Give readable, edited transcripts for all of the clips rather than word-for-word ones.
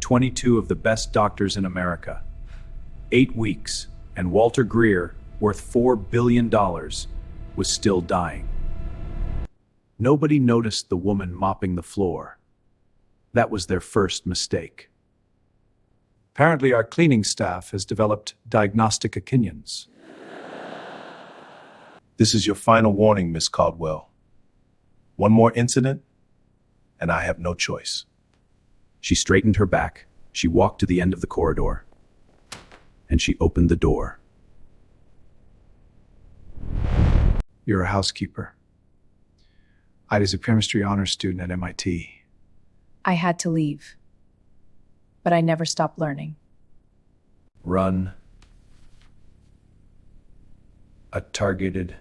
22 of the best doctors in America. 8 weeks, and Walter Greer, worth $4 billion, was still dying. Nobody noticed the woman mopping the floor. That was their first mistake. Apparently, our cleaning staff has developed diagnostic opinions. This is your final warning, Miss Caldwell. One more incident, and I have no choice. She straightened her back, she walked to the end of the corridor, and she opened the door. You're a housekeeper. I was a chemistry honors student at MIT. I had to leave, but I never stopped learning. Run. A targeted.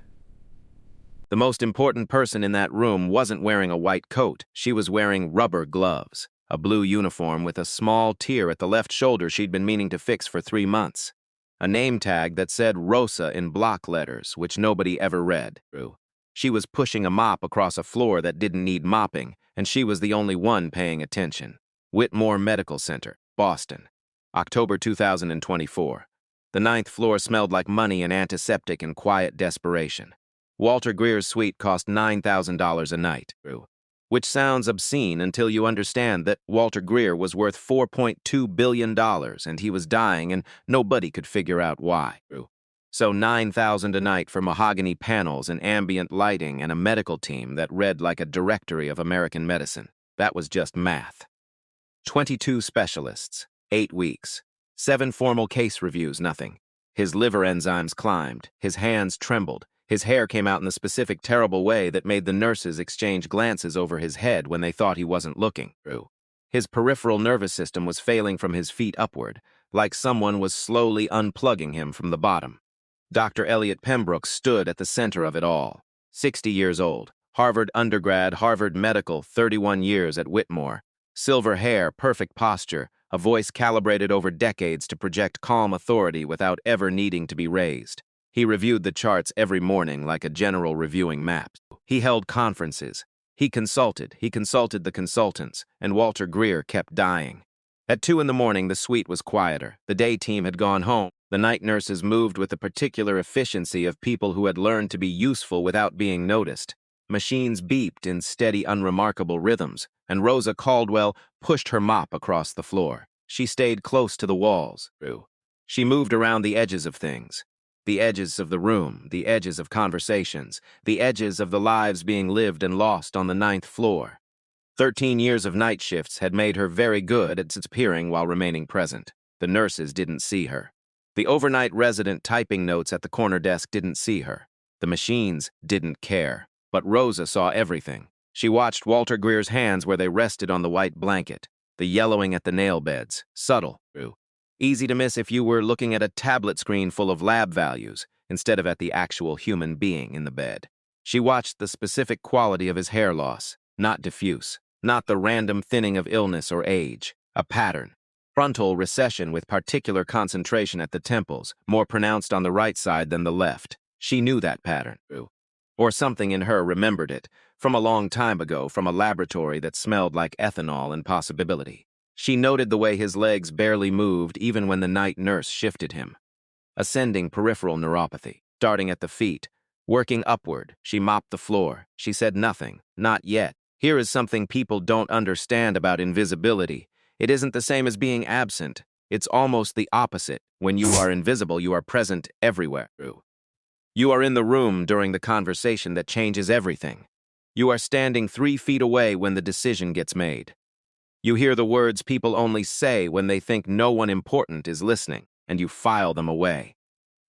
The most important person in that room wasn't wearing a white coat. She was wearing rubber gloves, a blue uniform with a small tear at the left shoulder she'd been meaning to fix for 3 months. A name tag that said Rosa in block letters, which nobody ever read. She was pushing a mop across a floor that didn't need mopping, and she was the only one paying attention. Whitmore Medical Center, Boston, October 2024. The 9th floor smelled like money and antiseptic and quiet desperation. Walter Greer's suite cost $9,000 a night, which sounds obscene until you understand that Walter Greer was worth $4.2 billion and he was dying and nobody could figure out why. So $9,000 a night for mahogany panels and ambient lighting and a medical team that read like a directory of American medicine. That was just math. 22 specialists, 8 weeks, 7 formal case reviews, nothing. His liver enzymes climbed, his hands trembled, his hair came out in the specific terrible way that made the nurses exchange glances over his head when they thought he wasn't looking. His peripheral nervous system was failing from his feet upward, like someone was slowly unplugging him from the bottom. Dr. Elliot Pembroke stood at the center of it all. 60 years old, Harvard undergrad, Harvard Medical, 31 years at Whitmore. Silver hair, perfect posture, a voice calibrated over decades to project calm authority without ever needing to be raised. He reviewed the charts every morning like a general reviewing maps. He held conferences. He consulted the consultants, and Walter Greer kept dying. At 2 in the morning, the suite was quieter. The day team had gone home. The night nurses moved with the particular efficiency of people who had learned to be useful without being noticed. Machines beeped in steady, unremarkable rhythms, and Rosa Caldwell pushed her mop across the floor. She stayed close to the walls. She moved around the edges of things. The edges of the room, the edges of conversations, the edges of the lives being lived and lost on the 9th floor. 13 years of night shifts had made her very good at disappearing while remaining present. The nurses didn't see her. The overnight resident typing notes at the corner desk didn't see her. The machines didn't care. But Rosa saw everything. She watched Walter Greer's hands where they rested on the white blanket, the yellowing at the nail beds, subtle, easy to miss if you were looking at a tablet screen full of lab values instead of at the actual human being in the bed. She watched the specific quality of his hair loss, not diffuse, not the random thinning of illness or age, a pattern. Frontal recession with particular concentration at the temples, more pronounced on the right side than the left. She knew that pattern, or something in her remembered it, from a long time ago, from a laboratory that smelled like ethanol and possibility. She noted the way his legs barely moved even when the night nurse shifted him. Ascending peripheral neuropathy, starting at the feet, working upward, she mopped the floor. She said nothing, not yet. Here is something people don't understand about invisibility. It isn't the same as being absent. It's almost the opposite. When you are invisible, you are present everywhere. You are in the room during the conversation that changes everything. You are standing 3 feet away when the decision gets made. You hear the words people only say when they think no one important is listening, and you file them away.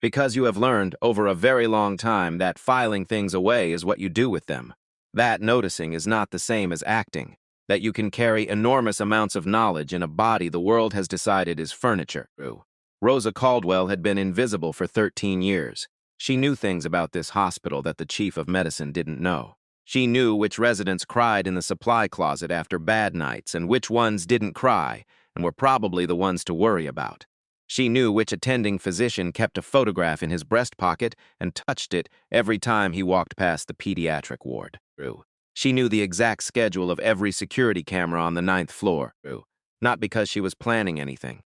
Because you have learned over a very long time that filing things away is what you do with them. That noticing is not the same as acting. That you can carry enormous amounts of knowledge in a body the world has decided is furniture. Rosa Caldwell had been invisible for 13 years. She knew things about this hospital that the chief of medicine didn't know. She knew which residents cried in the supply closet after bad nights and which ones didn't cry and were probably the ones to worry about. She knew which attending physician kept a photograph in his breast pocket and touched it every time he walked past the pediatric ward. She knew the exact schedule of every security camera on the 9th floor. Not because she was planning anything,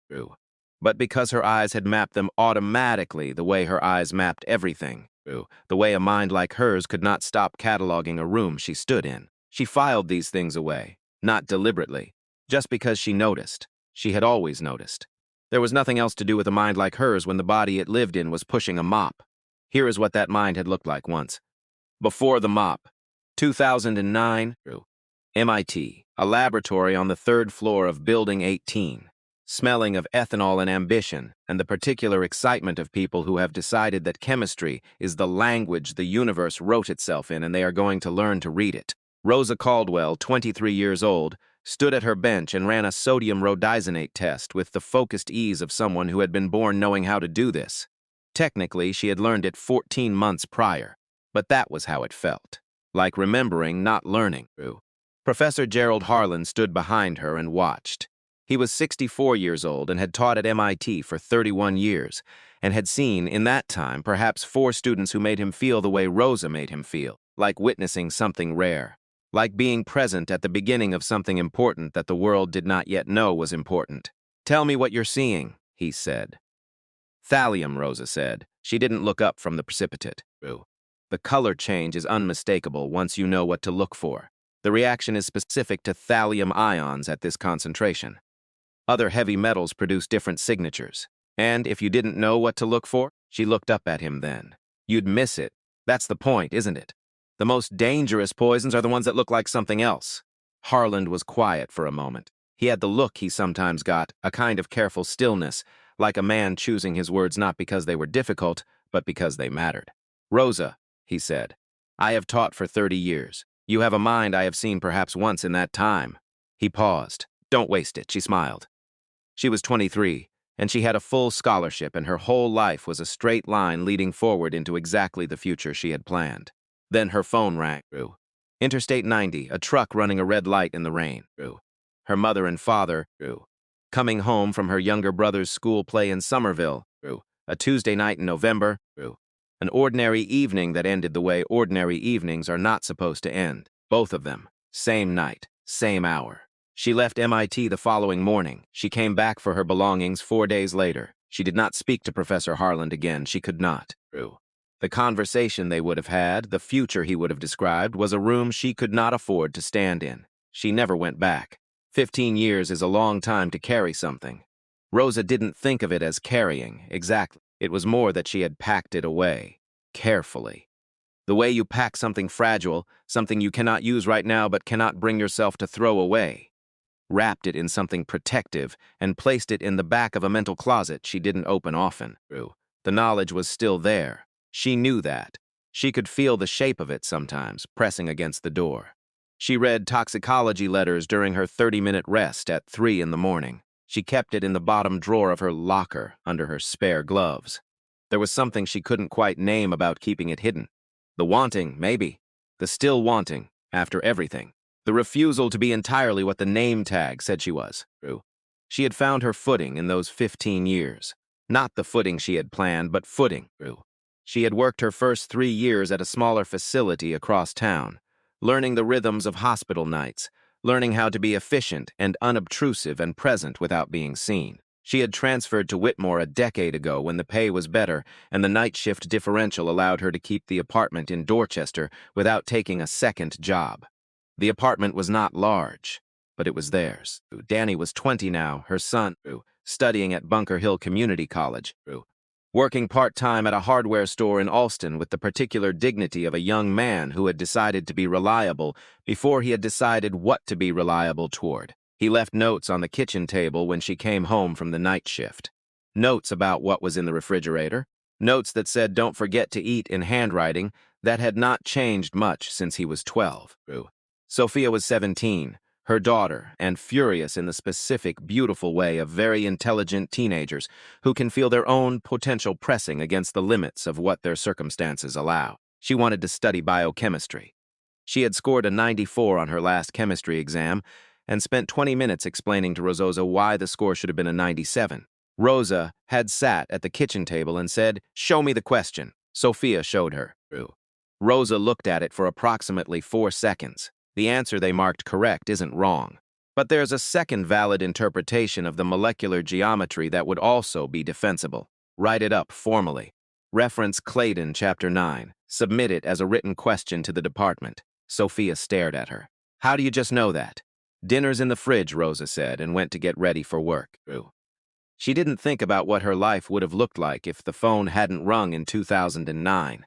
but because her eyes had mapped them automatically the way her eyes mapped everything, the way a mind like hers could not stop cataloging a room she stood in. She filed these things away, not deliberately, just because she noticed. She had always noticed. There was nothing else to do with a mind like hers when the body it lived in was pushing a mop. Here is what that mind had looked like once. Before the mop, 2009, MIT, a laboratory on the third floor of Building 18, smelling of ethanol and ambition and the particular excitement of people who have decided that chemistry is the language the universe wrote itself in and they are going to learn to read it. Rosa Caldwell, 23 years old, stood at her bench and ran a sodium rhodizonate test with the focused ease of someone who had been born knowing how to do this. Technically, she had learned it 14 months prior, but that was how it felt. Like remembering, not learning. Professor Gerald Harlan stood behind her and watched. He was 64 years old and had taught at MIT for 31 years, and had seen, in that time, perhaps 4 students who made him feel the way Rosa made him feel, like witnessing something rare, like being present at the beginning of something important that the world did not yet know was important. "Tell me what you're seeing," he said. "Thallium," Rosa said. She didn't look up from the precipitate. The color change is unmistakable once you know what to look for. The reaction is specific to thallium ions at this concentration. Other heavy metals produce different signatures. And if you didn't know what to look for, she looked up at him then. You'd miss it. That's the point, isn't it? The most dangerous poisons are the ones that look like something else. Harland was quiet for a moment. He had the look he sometimes got, a kind of careful stillness, like a man choosing his words not because they were difficult, but because they mattered. "Rosa," he said, "I have taught for 30 years. You have a mind I have seen perhaps once in that time." He paused. "Don't waste it," she smiled. She was 23, and she had a full scholarship, and her whole life was a straight line leading forward into exactly the future she had planned. Then her phone rang. Interstate 90, a truck running a red light in the rain. Her mother and father, coming home from her younger brother's school play in Somerville, a Tuesday night in November, an ordinary evening that ended the way ordinary evenings are not supposed to end. Both of them, same night, same hour. She left MIT the following morning. She came back for her belongings 4 days later. She did not speak to Professor Harland again. She could not. The conversation they would have had, the future he would have described, was a room she could not afford to stand in. She never went back. 15 years is a long time to carry something. Rosa didn't think of it as carrying, exactly. It was more that she had packed it away, carefully. The way you pack something fragile, something you cannot use right now but cannot bring yourself to throw away. Wrapped it in something protective and placed it in the back of a mental closet she didn't open often. The knowledge was still there. She knew that. She could feel the shape of it sometimes, pressing against the door. She read toxicology letters during her 30-minute rest at 3 in the morning. She kept it in the bottom drawer of her locker under her spare gloves. There was something she couldn't quite name about keeping it hidden. The wanting, maybe. The still wanting, after everything. The refusal to be entirely what the name tag said she was. She had found her footing in those 15 years. Not the footing she had planned, but footing. She had worked her first 3 years at a smaller facility across town, learning the rhythms of hospital nights, learning how to be efficient and unobtrusive and present without being seen. She had transferred to Whitmore a decade ago when the pay was better and the night shift differential allowed her to keep the apartment in Dorchester without taking a second job. The apartment was not large, but it was theirs. Danny was 20 now, her son, studying at Bunker Hill Community College, working part-time at a hardware store in Alston with the particular dignity of a young man who had decided to be reliable before he had decided what to be reliable toward. He left notes on the kitchen table when she came home from the night shift. Notes about what was in the refrigerator. Notes that said don't forget to eat in handwriting that had not changed much since he was 12. Sophia was 17, her daughter, and furious in the specific, beautiful way of very intelligent teenagers who can feel their own potential pressing against the limits of what their circumstances allow. She wanted to study biochemistry. She had scored a 94 on her last chemistry exam and spent 20 minutes explaining to Rosa why the score should have been a 97. Rosa had sat at the kitchen table and said, "Show me the question." Sophia showed her. Rosa looked at it for approximately 4 seconds. The answer they marked correct isn't wrong. But there's a second valid interpretation of the molecular geometry that would also be defensible. Write it up formally. Reference Clayton, Chapter 9. Submit it as a written question to the department. Sophia stared at her. How do you just know that? Dinner's in the fridge, Rosa said, and went to get ready for work. She didn't think about what her life would have looked like if the phone hadn't rung in 2009.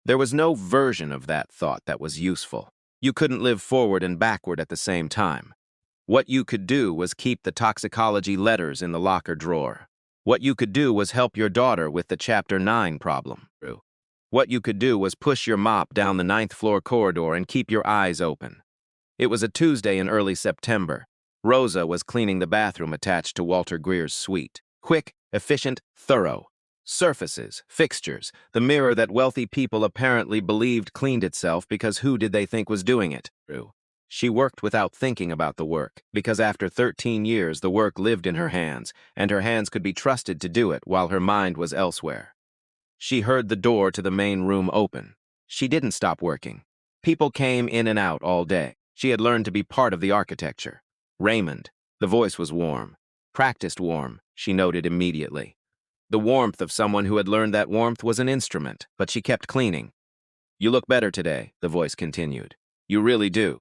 There was no version of that thought that was useful. You couldn't live forward and backward at the same time. What you could do was keep the toxicology letters in the locker drawer. What you could do was help your daughter with the Chapter 9 problem. What you could do was push your mop down the 9th floor corridor and keep your eyes open. It was a Tuesday in early September. Rosa was cleaning the bathroom attached to Walter Greer's suite. Quick, efficient, thorough. Surfaces, fixtures, the mirror that wealthy people apparently believed cleaned itself because who did they think was doing it? She worked without thinking about the work, because after 13 years the work lived in her hands, and her hands could be trusted to do it while her mind was elsewhere. She heard the door to the main room open. She didn't stop working. People came in and out all day. She had learned to be part of the architecture. Raymond, the voice was warm. Practiced warm, she noted immediately. The warmth of someone who had learned that warmth was an instrument, but she kept cleaning. You look better today, the voice continued. You really do.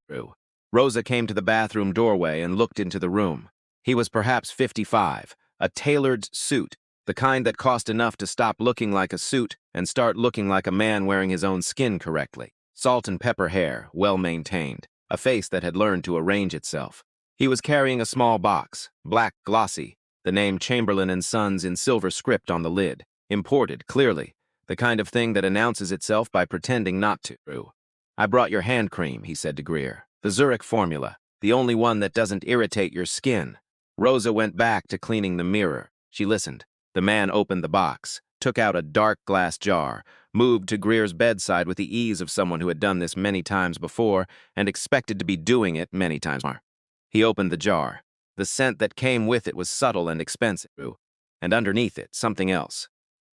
Rosa came to the bathroom doorway and looked into the room. He was perhaps 55, a tailored suit, the kind that cost enough to stop looking like a suit and start looking like a man wearing his own skin correctly. Salt and pepper hair, well maintained, a face that had learned to arrange itself. He was carrying a small box, black, glossy, the name Chamberlain & Sons in silver script on the lid. Imported, clearly, the kind of thing that announces itself by pretending not to. I brought your hand cream, he said to Greer. The Zurich formula, the only one that doesn't irritate your skin. Rosa went back to cleaning the mirror. She listened. The man opened the box, took out a dark glass jar, moved to Greer's bedside with the ease of someone who had done this many times before and expected to be doing it many times more. He opened the jar. The scent that came with it was subtle and expensive, and underneath it, something else.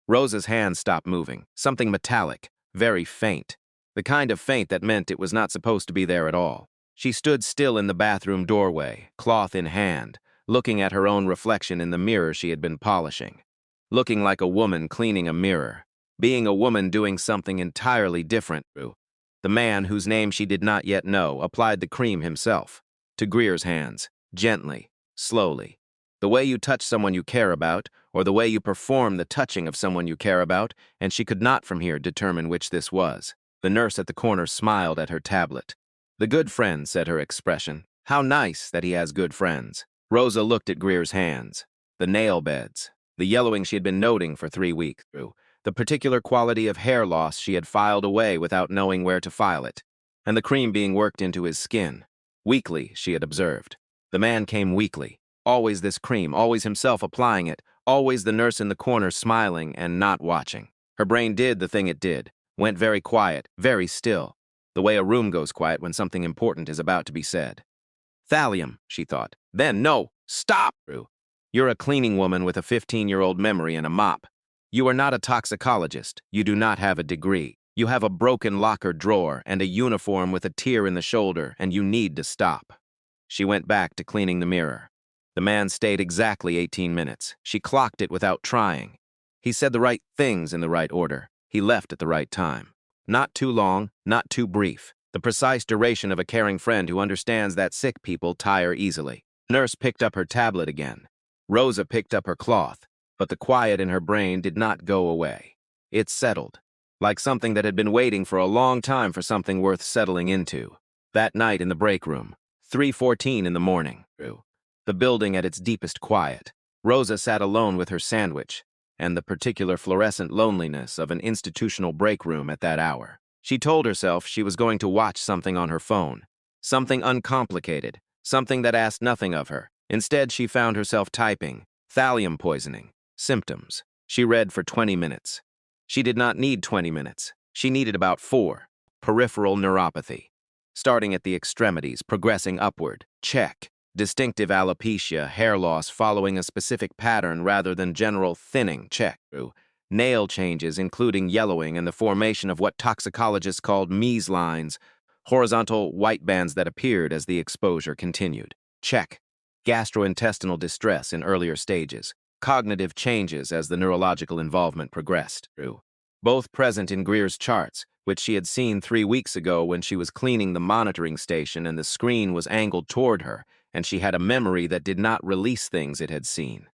Rosa's hand stopped moving, something metallic, very faint, the kind of faint that meant it was not supposed to be there at all. She stood still in the bathroom doorway, cloth in hand, looking at her own reflection in the mirror she had been polishing. Looking like a woman cleaning a mirror, being a woman doing something entirely different. The man, whose name she did not yet know, applied the cream himself, to Greer's hands, gently, slowly. The way you touch someone you care about, or the way you perform the touching of someone you care about, and she could not from here determine which this was. The nurse at the corner smiled at her tablet. The good friend, said her expression. How nice that he has good friends. Rosa looked at Greer's hands. The nail beds, the yellowing she had been noting for 3 weeks, the particular quality of hair loss she had filed away without knowing where to file it, and the cream being worked into his skin. Weakly, she had observed. The man came weakly. Always this cream, always himself applying it, always the nurse in the corner smiling and not watching. Her brain did the thing it did, went very quiet, very still, the way a room goes quiet when something important is about to be said. Thallium, she thought. Then, no, stop! You're a cleaning woman with a 15-year-old memory and a mop. You are not a toxicologist. You do not have a degree. You have a broken locker drawer and a uniform with a tear in the shoulder, and you need to stop. She went back to cleaning the mirror. The man stayed exactly 18 minutes. She clocked it without trying. He said the right things in the right order. He left at the right time. Not too long, not too brief. The precise duration of a caring friend who understands that sick people tire easily. Nurse picked up her tablet again. Rosa picked up her cloth, but the quiet in her brain did not go away. It settled, like something that had been waiting for a long time for something worth settling into. That night in the break room, 3:14 in the morning, the building at its deepest quiet. Rosa sat alone with her sandwich and the particular fluorescent loneliness of an institutional break room at that hour. She told herself she was going to watch something on her phone, something uncomplicated, something that asked nothing of her. Instead, she found herself typing, thallium poisoning, symptoms. She read for 20 minutes. She did not need 20 minutes. She needed about 4. Peripheral neuropathy. Starting at the extremities, progressing upward. Check. Distinctive alopecia, hair loss following a specific pattern rather than general thinning. Check. Nail changes, including yellowing and the formation of what toxicologists called Mies lines, horizontal white bands that appeared as the exposure continued. Check. Gastrointestinal distress in earlier stages. Cognitive changes as the neurological involvement progressed. True. Both present in Greer's charts, which she had seen 3 weeks ago when she was cleaning the monitoring station and the screen was angled toward her, and she had a memory that did not release things it had seen.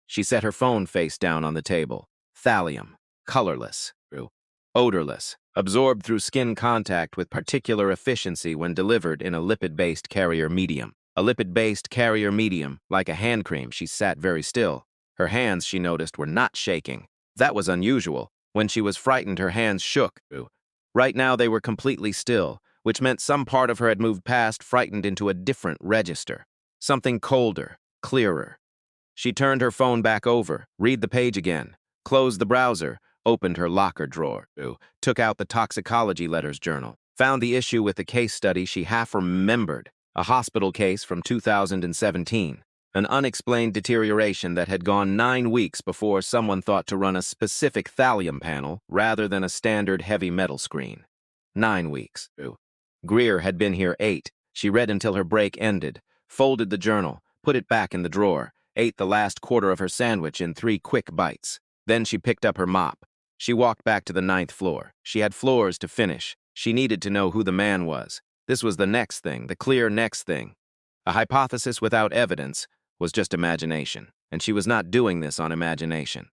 She set her phone face down on the table. Thallium. Colorless. True. Odorless. Absorbed through skin contact with particular efficiency when delivered in a lipid-based carrier medium. A lipid-based carrier medium, like a hand cream. She sat very still. Her hands, she noticed, were not shaking. That was unusual. When she was frightened, her hands shook. Right now, they were completely still, which meant some part of her had moved past frightened into a different register. Something colder, clearer. She turned her phone back over, read the page again, closed the browser, opened her locker drawer, took out the toxicology letters journal, found the issue with the case study she half remembered, a hospital case from 2017, an unexplained deterioration that had gone 9 weeks before someone thought to run a specific thallium panel rather than a standard heavy metal screen. 9 weeks. Greer had been here 8. She read until her break ended, folded the journal, put it back in the drawer, ate the last quarter of her sandwich in 3 quick bites. Then she picked up her mop. She walked back to the 9th floor. She had floors to finish. She needed to know who the man was. This was the next thing, the clear next thing. A hypothesis without evidence was just imagination, and she was not doing this on imagination.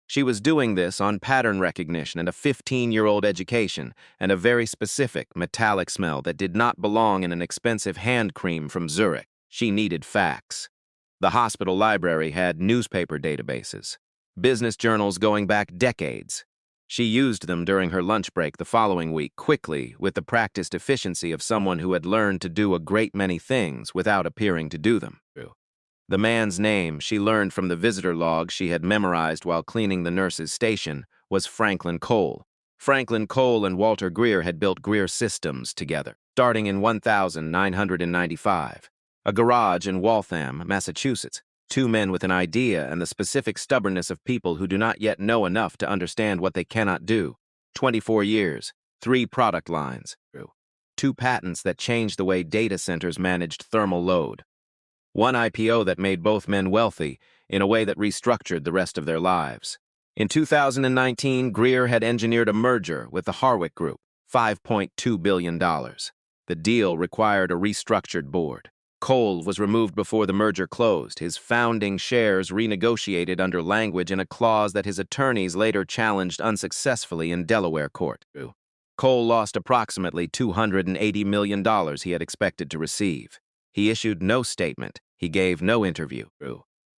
She was doing this on pattern recognition and a 15-year-old education and a very specific metallic smell that did not belong in an expensive hand cream from Zurich. She needed facts. The hospital library had newspaper databases, business journals going back decades. She used them during her lunch break the following week quickly with the practiced efficiency of someone who had learned to do a great many things without appearing to do them. The man's name, she learned from the visitor log she had memorized while cleaning the nurse's station, was Franklin Cole. Franklin Cole and Walter Greer had built Greer Systems together, starting in 1995. A garage in Waltham, Massachusetts. 2 men with an idea and the specific stubbornness of people who do not yet know enough to understand what they cannot do. 24 years, 3 product lines, 2 patents that changed the way data centers managed thermal load. 1 IPO that made both men wealthy in a way that restructured the rest of their lives. In 2019, Greer had engineered a merger with the Harwick Group, $5.2 billion. The deal required a restructured board. Cole was removed before the merger closed, his founding shares renegotiated under language in a clause that his attorneys later challenged unsuccessfully in Delaware court. Cole lost approximately $280 million he had expected to receive. He issued no statement. He gave no interview.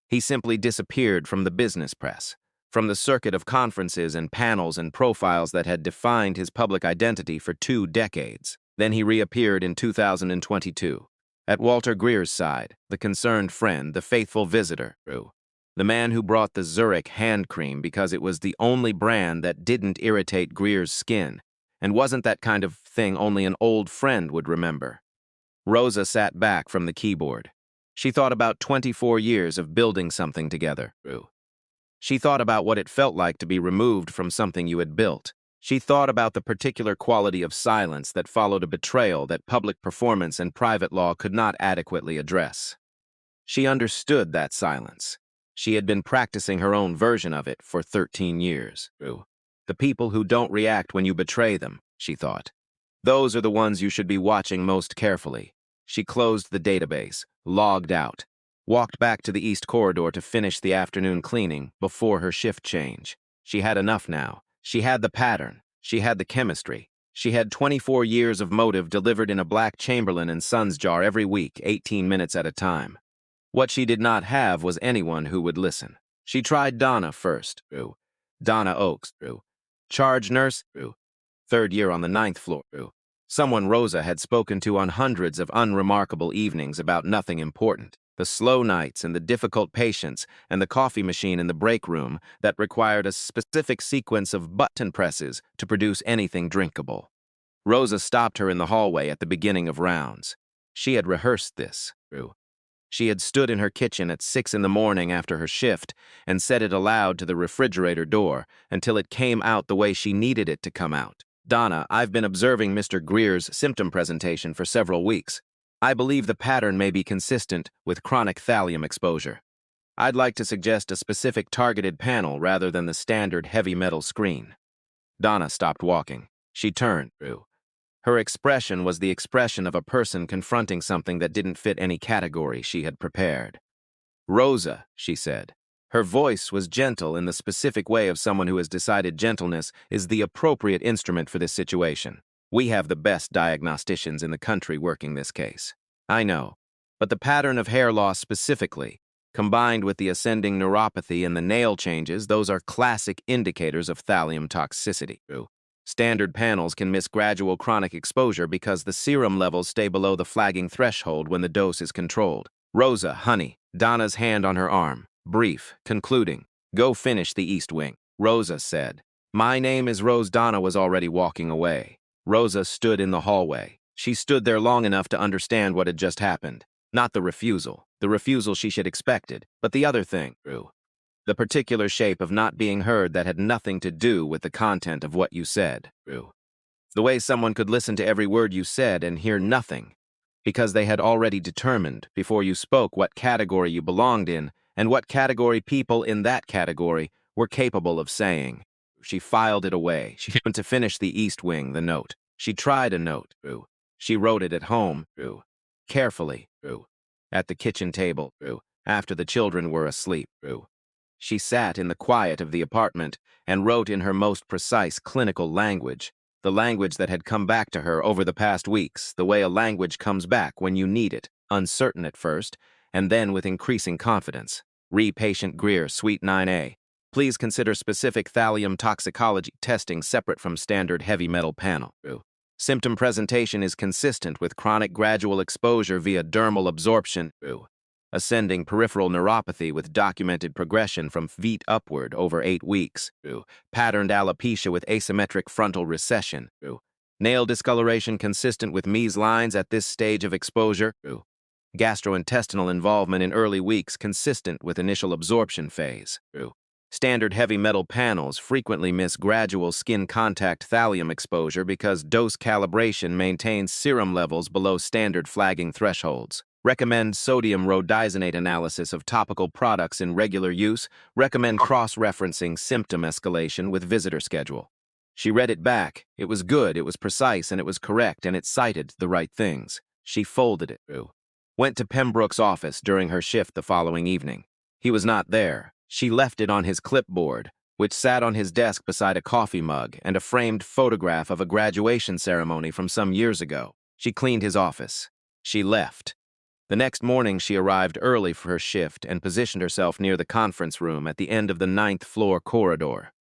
He simply disappeared from the business press, from the circuit of conferences and panels and profiles that had defined his public identity for 2 decades. Then he reappeared in 2022. At Walter Greer's side, the concerned friend, the faithful visitor, the man who brought the Zurich hand cream because it was the only brand that didn't irritate Greer's skin, and wasn't that kind of thing only an old friend would remember. Rosa sat back from the keyboard. She thought about 24 years of building something together. She thought about what it felt like to be removed from something you had built. She thought about the particular quality of silence that followed a betrayal that public performance and private law could not adequately address. She understood that silence. She had been practicing her own version of it for 13 years. The people who don't react when you betray them, she thought. Those are the ones you should be watching most carefully. She closed the database, logged out, walked back to the east corridor to finish the afternoon cleaning before her shift change. She had enough now. She had the pattern. She had the chemistry. She had 24 years of motive delivered in a black Chamberlain and Sons jar every week, 18 minutes at a time. What she did not have was anyone who would listen. She tried Donna first. Donna Oakes. Charge nurse. 3rd year on the 9th floor. Someone Rosa had spoken to on hundreds of unremarkable evenings about nothing important. The slow nights and the difficult patients and the coffee machine in the break room that required a specific sequence of button presses to produce anything drinkable. Rosa stopped her in the hallway at the beginning of rounds. She had rehearsed this. She had stood in her kitchen at 6 in the morning after her shift and said it aloud to the refrigerator door until it came out the way she needed it to come out. Donna, I've been observing Mr. Greer's symptom presentation for several weeks. I believe the pattern may be consistent with chronic thallium exposure. I'd like to suggest a specific targeted panel rather than the standard heavy metal screen. Donna stopped walking. She turned. Her expression was the expression of a person confronting something that didn't fit any category she had prepared. Rosa, she said. Her voice was gentle in the specific way of someone who has decided gentleness is the appropriate instrument for this situation. We have the best diagnosticians in the country working this case. I know. But the pattern of hair loss specifically, combined with the ascending neuropathy and the nail changes, those are classic indicators of thallium toxicity. Standard panels can miss gradual chronic exposure because the serum levels stay below the flagging threshold when the dose is controlled. Rosa, honey, Donna's hand on her arm, brief, concluding, go finish the east wing. Rosa said, my name is Rose. Donna was already walking away. Rosa stood in the hallway. She stood there long enough to understand what had just happened. Not the refusal she should expected, but the other thing, the particular shape of not being heard that had nothing to do with the content of what you said, The way someone could listen to every word you said and hear nothing, because they had already determined before you spoke what category you belonged in and what category people in that category were capable of saying. She filed it away. She went to finish the east wing, the note. She tried a note, She wrote it at home, Carefully, At the kitchen table, After the children were asleep, She sat in the quiet of the apartment and wrote in her most precise clinical language, the language that had come back to her over the past weeks, the way a language comes back when you need it, uncertain at first, and then with increasing confidence. Patient Greer, Suite 9A. Please consider specific thallium toxicology testing separate from standard heavy metal panel. Symptom presentation is consistent with chronic gradual exposure via dermal absorption. Ascending peripheral neuropathy with documented progression from feet upward over 8 weeks. Patterned alopecia with asymmetric frontal recession. Nail discoloration consistent with Mies lines at this stage of exposure. Gastrointestinal involvement in early weeks consistent with initial absorption phase. Standard heavy metal panels frequently miss gradual skin contact thallium exposure because dose calibration maintains serum levels below standard flagging thresholds. Recommend sodium rhodizonate analysis of topical products in regular use. Recommend cross-referencing symptom escalation with visitor schedule. She read it back. It was good, it was precise, and it was correct, and it cited the right things. She folded it. Went to Pembroke's office during her shift the following evening. He was not there. She left it on his clipboard, which sat on his desk beside a coffee mug and a framed photograph of a graduation ceremony from some years ago. She cleaned his office. She left. The next morning, she arrived early for her shift and positioned herself near the conference room at the end of the 9th floor corridor.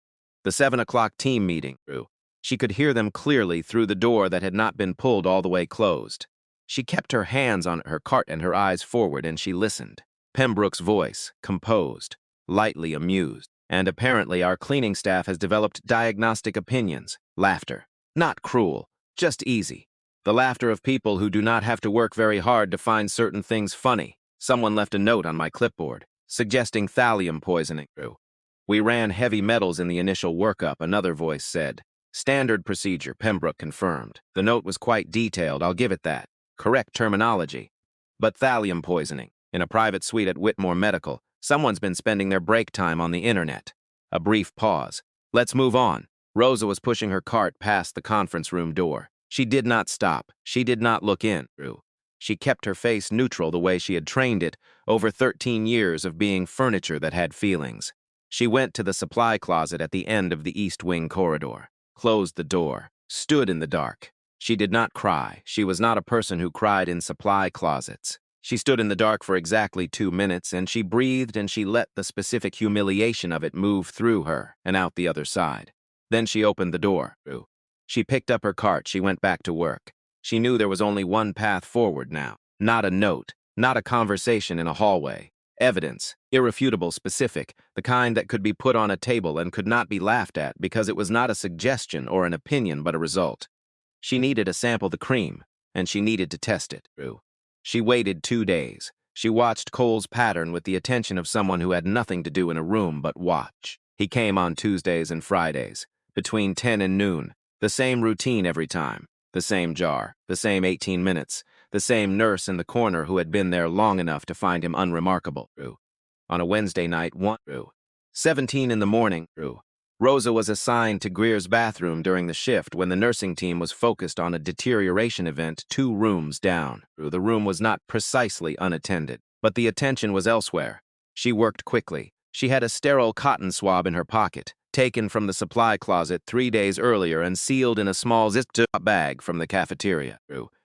The 7 o'clock team meeting grew. She could hear them clearly through the door that had not been pulled all the way closed. She kept her hands on her cart and her eyes forward, and she listened. Pembroke's voice, composed, lightly amused. And apparently our cleaning staff has developed diagnostic opinions. Laughter. Not cruel, just easy. The laughter of people who do not have to work very hard to find certain things funny. Someone left a note on my clipboard, suggesting thallium poisoning. We ran heavy metals in the initial workup, another voice said. Standard procedure, Pembroke confirmed. The note was quite detailed, I'll give it that. Correct terminology. But thallium poisoning. In a private suite at Whitmore Medical, someone's been spending their break time on the internet. A brief pause. Let's move on. Rosa was pushing her cart past the conference room door. She did not stop. She did not look in. She kept her face neutral the way she had trained it over 13 years of being furniture that had feelings. She went to the supply closet at the end of the East Wing corridor, closed the door, stood in the dark. She did not cry. She was not a person who cried in supply closets. She stood in the dark for exactly 2 minutes, and she breathed and she let the specific humiliation of it move through her and out the other side. Then she opened the door. She picked up her cart. She went back to work. She knew there was only one path forward now. Not a note, not a conversation in a hallway. Evidence, irrefutable, specific, the kind that could be put on a table and could not be laughed at because it was not a suggestion or an opinion but a result. She needed to sample the cream, and she needed to test it. She waited 2 days. She watched Cole's pattern with the attention of someone who had nothing to do in a room but watch. He came on Tuesdays and Fridays, between 10 and noon. The same routine every time. The same jar, the same 18 minutes, the same nurse in the corner who had been there long enough to find him unremarkable. On a Wednesday night, 17 in the morning, Rosa was assigned to Greer's bathroom during the shift when the nursing team was focused on a deterioration event 2 rooms down. The room was not precisely unattended, but the attention was elsewhere. She worked quickly. She had a sterile cotton swab in her pocket, taken from the supply closet 3 days earlier and sealed in a small zipped-up bag from the cafeteria.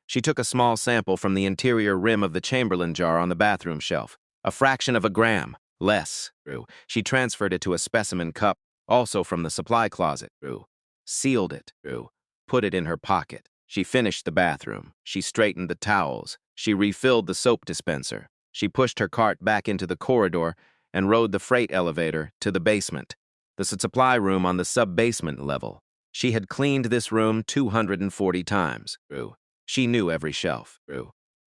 She took a small sample from the interior rim of the Chamberlain jar on the bathroom shelf, a fraction of a gram, less. She transferred it to a specimen cup, also from the supply closet. Sealed it. Put it in her pocket. She finished the bathroom. She straightened the towels. She refilled the soap dispenser. She pushed her cart back into the corridor and rode the freight elevator to the basement, the supply room on the sub-basement level. She had cleaned this room 240 times. She knew every shelf.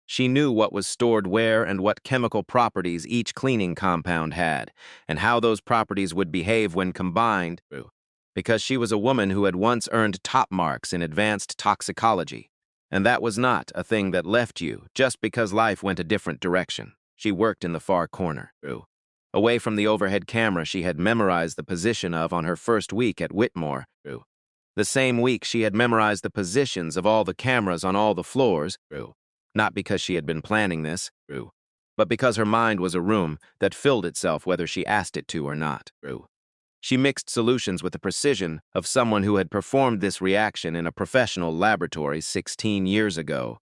She knew what was stored where and what chemical properties each cleaning compound had, and how those properties would behave when combined, because she was a woman who had once earned top marks in advanced toxicology. And that was not a thing that left you just because life went a different direction. She worked in the far corner. Away from the overhead camera she had memorized the position of on her first week at Whitmore. The same week she had memorized the positions of all the cameras on all the floors. Not because she had been planning this, but because her mind was a room that filled itself whether she asked it to or not. She mixed solutions with the precision of someone who had performed this reaction in a professional laboratory 16 years ago,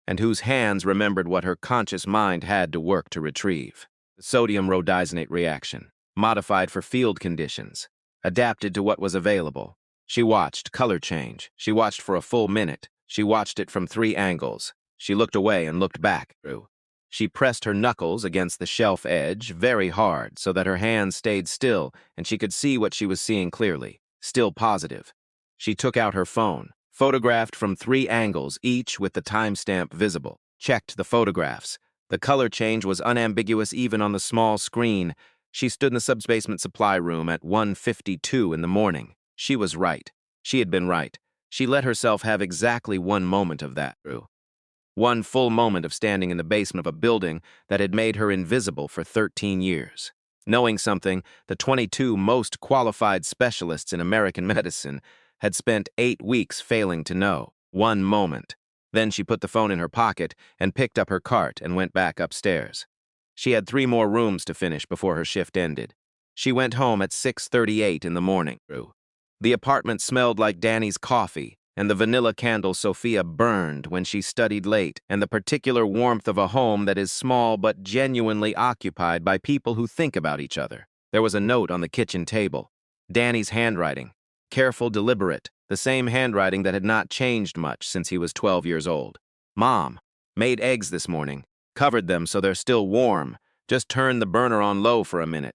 and whose hands remembered what her conscious mind had to work to retrieve. The sodium rhodizonate reaction, modified for field conditions, adapted to what was available. She watched color change. She watched for a full minute. She watched it from 3 angles. She looked away and looked back. She pressed her knuckles against the shelf edge very hard so that her hands stayed still and she could see what she was seeing clearly, still positive. She took out her phone, photographed from 3 angles, each with the timestamp visible, checked the photographs. The color change was unambiguous even on the small screen. She stood in the subsbasement supply room at 1:52 in the morning. She was right. She had been right. She let herself have exactly 1 moment of that. 1 full moment of standing in the basement of a building that had made her invisible for 13 years. Knowing something the 22 most qualified specialists in American medicine had spent 8 weeks failing to know. 1 moment. Then she put the phone in her pocket and picked up her cart and went back upstairs. She had 3 more rooms to finish before her shift ended. She went home at 6:38 in the morning. The apartment smelled like Danny's coffee, and the vanilla candle Sophia burned when she studied late, and the particular warmth of a home that is small but genuinely occupied by people who think about each other. There was a note on the kitchen table. Danny's handwriting. Careful, deliberate, the same handwriting that had not changed much since he was 12 years old. Mom, made eggs this morning. Covered them so they're still warm. Just turn the burner on low for a minute.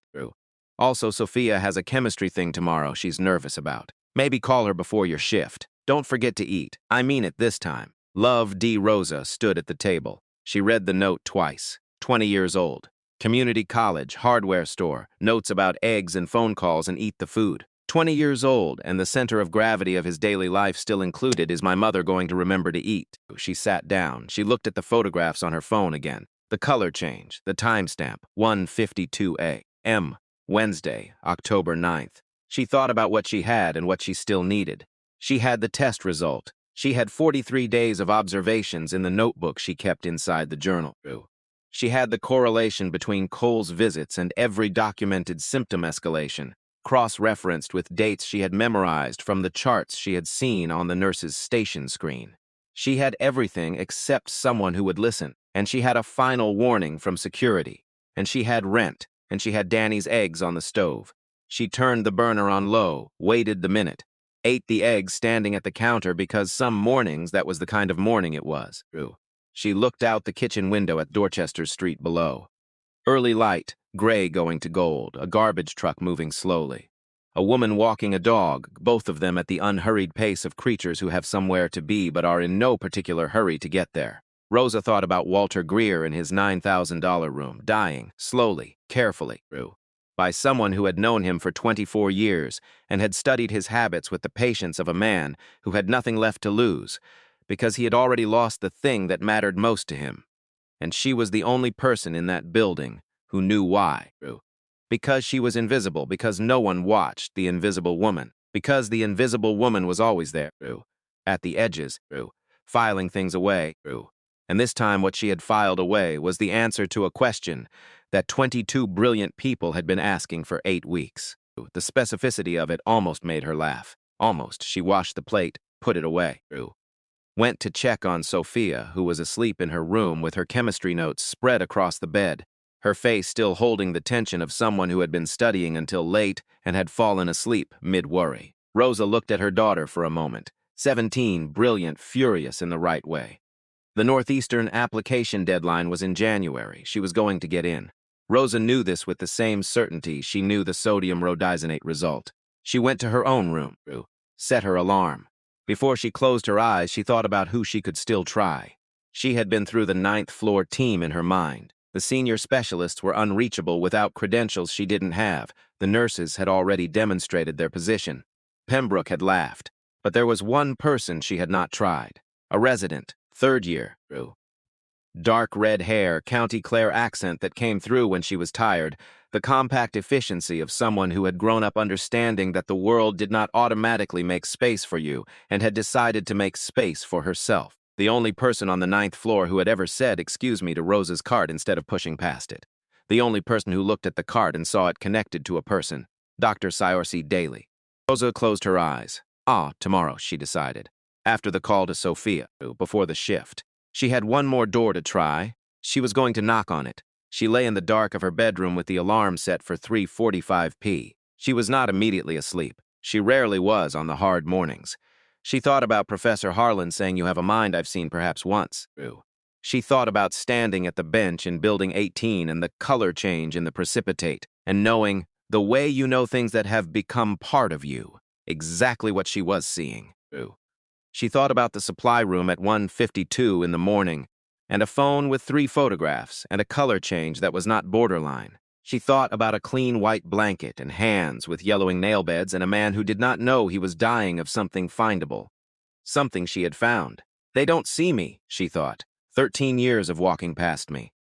Also, Sophia has a chemistry thing tomorrow she's nervous about. Maybe call her before your shift. Don't forget to eat. I mean it this time. Love, D. Rosa stood at the table. She read the note twice. 20 years old. Community college, hardware store, notes about eggs and phone calls and eat the food. 20 years old, and the center of gravity of his daily life still included. Is my mother going to remember to eat? She sat down. She looked at the photographs on her phone again. The color change, the timestamp, 1:52 a.m., Wednesday, October 9th. She thought about what she had and what she still needed. She had the test result. She had 43 days of observations in the notebook she kept inside the journal. She had the correlation between Cole's visits and every documented symptom escalation, cross-referenced with dates she had memorized from the charts she had seen on the nurse's station screen. She had everything except someone who would listen, and she had a final warning from security, and she had rent, and she had Danny's eggs on the stove. She turned the burner on low, waited the minute, ate the eggs standing at the counter because some mornings that was the kind of morning it was. She looked out the kitchen window at Dorchester Street below. Early light, gray going to gold, a garbage truck moving slowly. A woman walking a dog, both of them at the unhurried pace of creatures who have somewhere to be but are in no particular hurry to get there. Rosa thought about Walter Greer in his $9,000 room, dying, slowly, carefully, by someone who had known him for 24 years and had studied his habits with the patience of a man who had nothing left to lose, because he had already lost the thing that mattered most to him. And she was the only person in that building who knew why. Because she was invisible, because no one watched the invisible woman, because the invisible woman was always there, at the edges, filing things away, and this time what she had filed away was the answer to a question that 22 brilliant people had been asking for 8 weeks. The specificity of it almost made her laugh. Almost. She washed the plate, put it away, went to check on Sophia, who was asleep in her room with her chemistry notes spread across the bed, her face still holding the tension of someone who had been studying until late and had fallen asleep mid-worry. Rosa looked at her daughter for a moment, 17, brilliant, furious in the right way. The Northeastern application deadline was in January. She was going to get in. Rosa knew this with the same certainty she knew the sodium rhodizonate result. She went to her own room, set her alarm. Before she closed her eyes, she thought about who she could still try. She had been through the 9th floor team in her mind. The senior specialists were unreachable without credentials she didn't have. The nurses had already demonstrated their position. Pembroke had laughed. But there was one person she had not tried. A resident, 3rd year, dark red hair, County Clare accent that came through when she was tired, the compact efficiency of someone who had grown up understanding that the world did not automatically make space for you and had decided to make space for herself. The only person on the 9th floor who had ever said, "Excuse me," to Rosa's cart instead of pushing past it. The only person who looked at the cart and saw it connected to a person, Dr. Cyorcy Daly. Rosa closed her eyes. Tomorrow, she decided. After the call to Sophia, before the shift. She had one more door to try. She was going to knock on it. She lay in the dark of her bedroom with the alarm set for 3:45 p. She was not immediately asleep. She rarely was on the hard mornings. She thought about Professor Harlan saying, "You have a mind I've seen perhaps once." She thought about standing at the bench in Building 18 and the color change in the precipitate, and knowing the way you know things that have become part of you. Exactly what she was seeing. She thought about the supply room at 1:52 in the morning, and a phone with 3 photographs, and a color change that was not borderline. She thought about a clean white blanket and hands with yellowing nail beds and a man who did not know he was dying of something findable. Something she had found. They don't see me, she thought. 13 years of walking past me.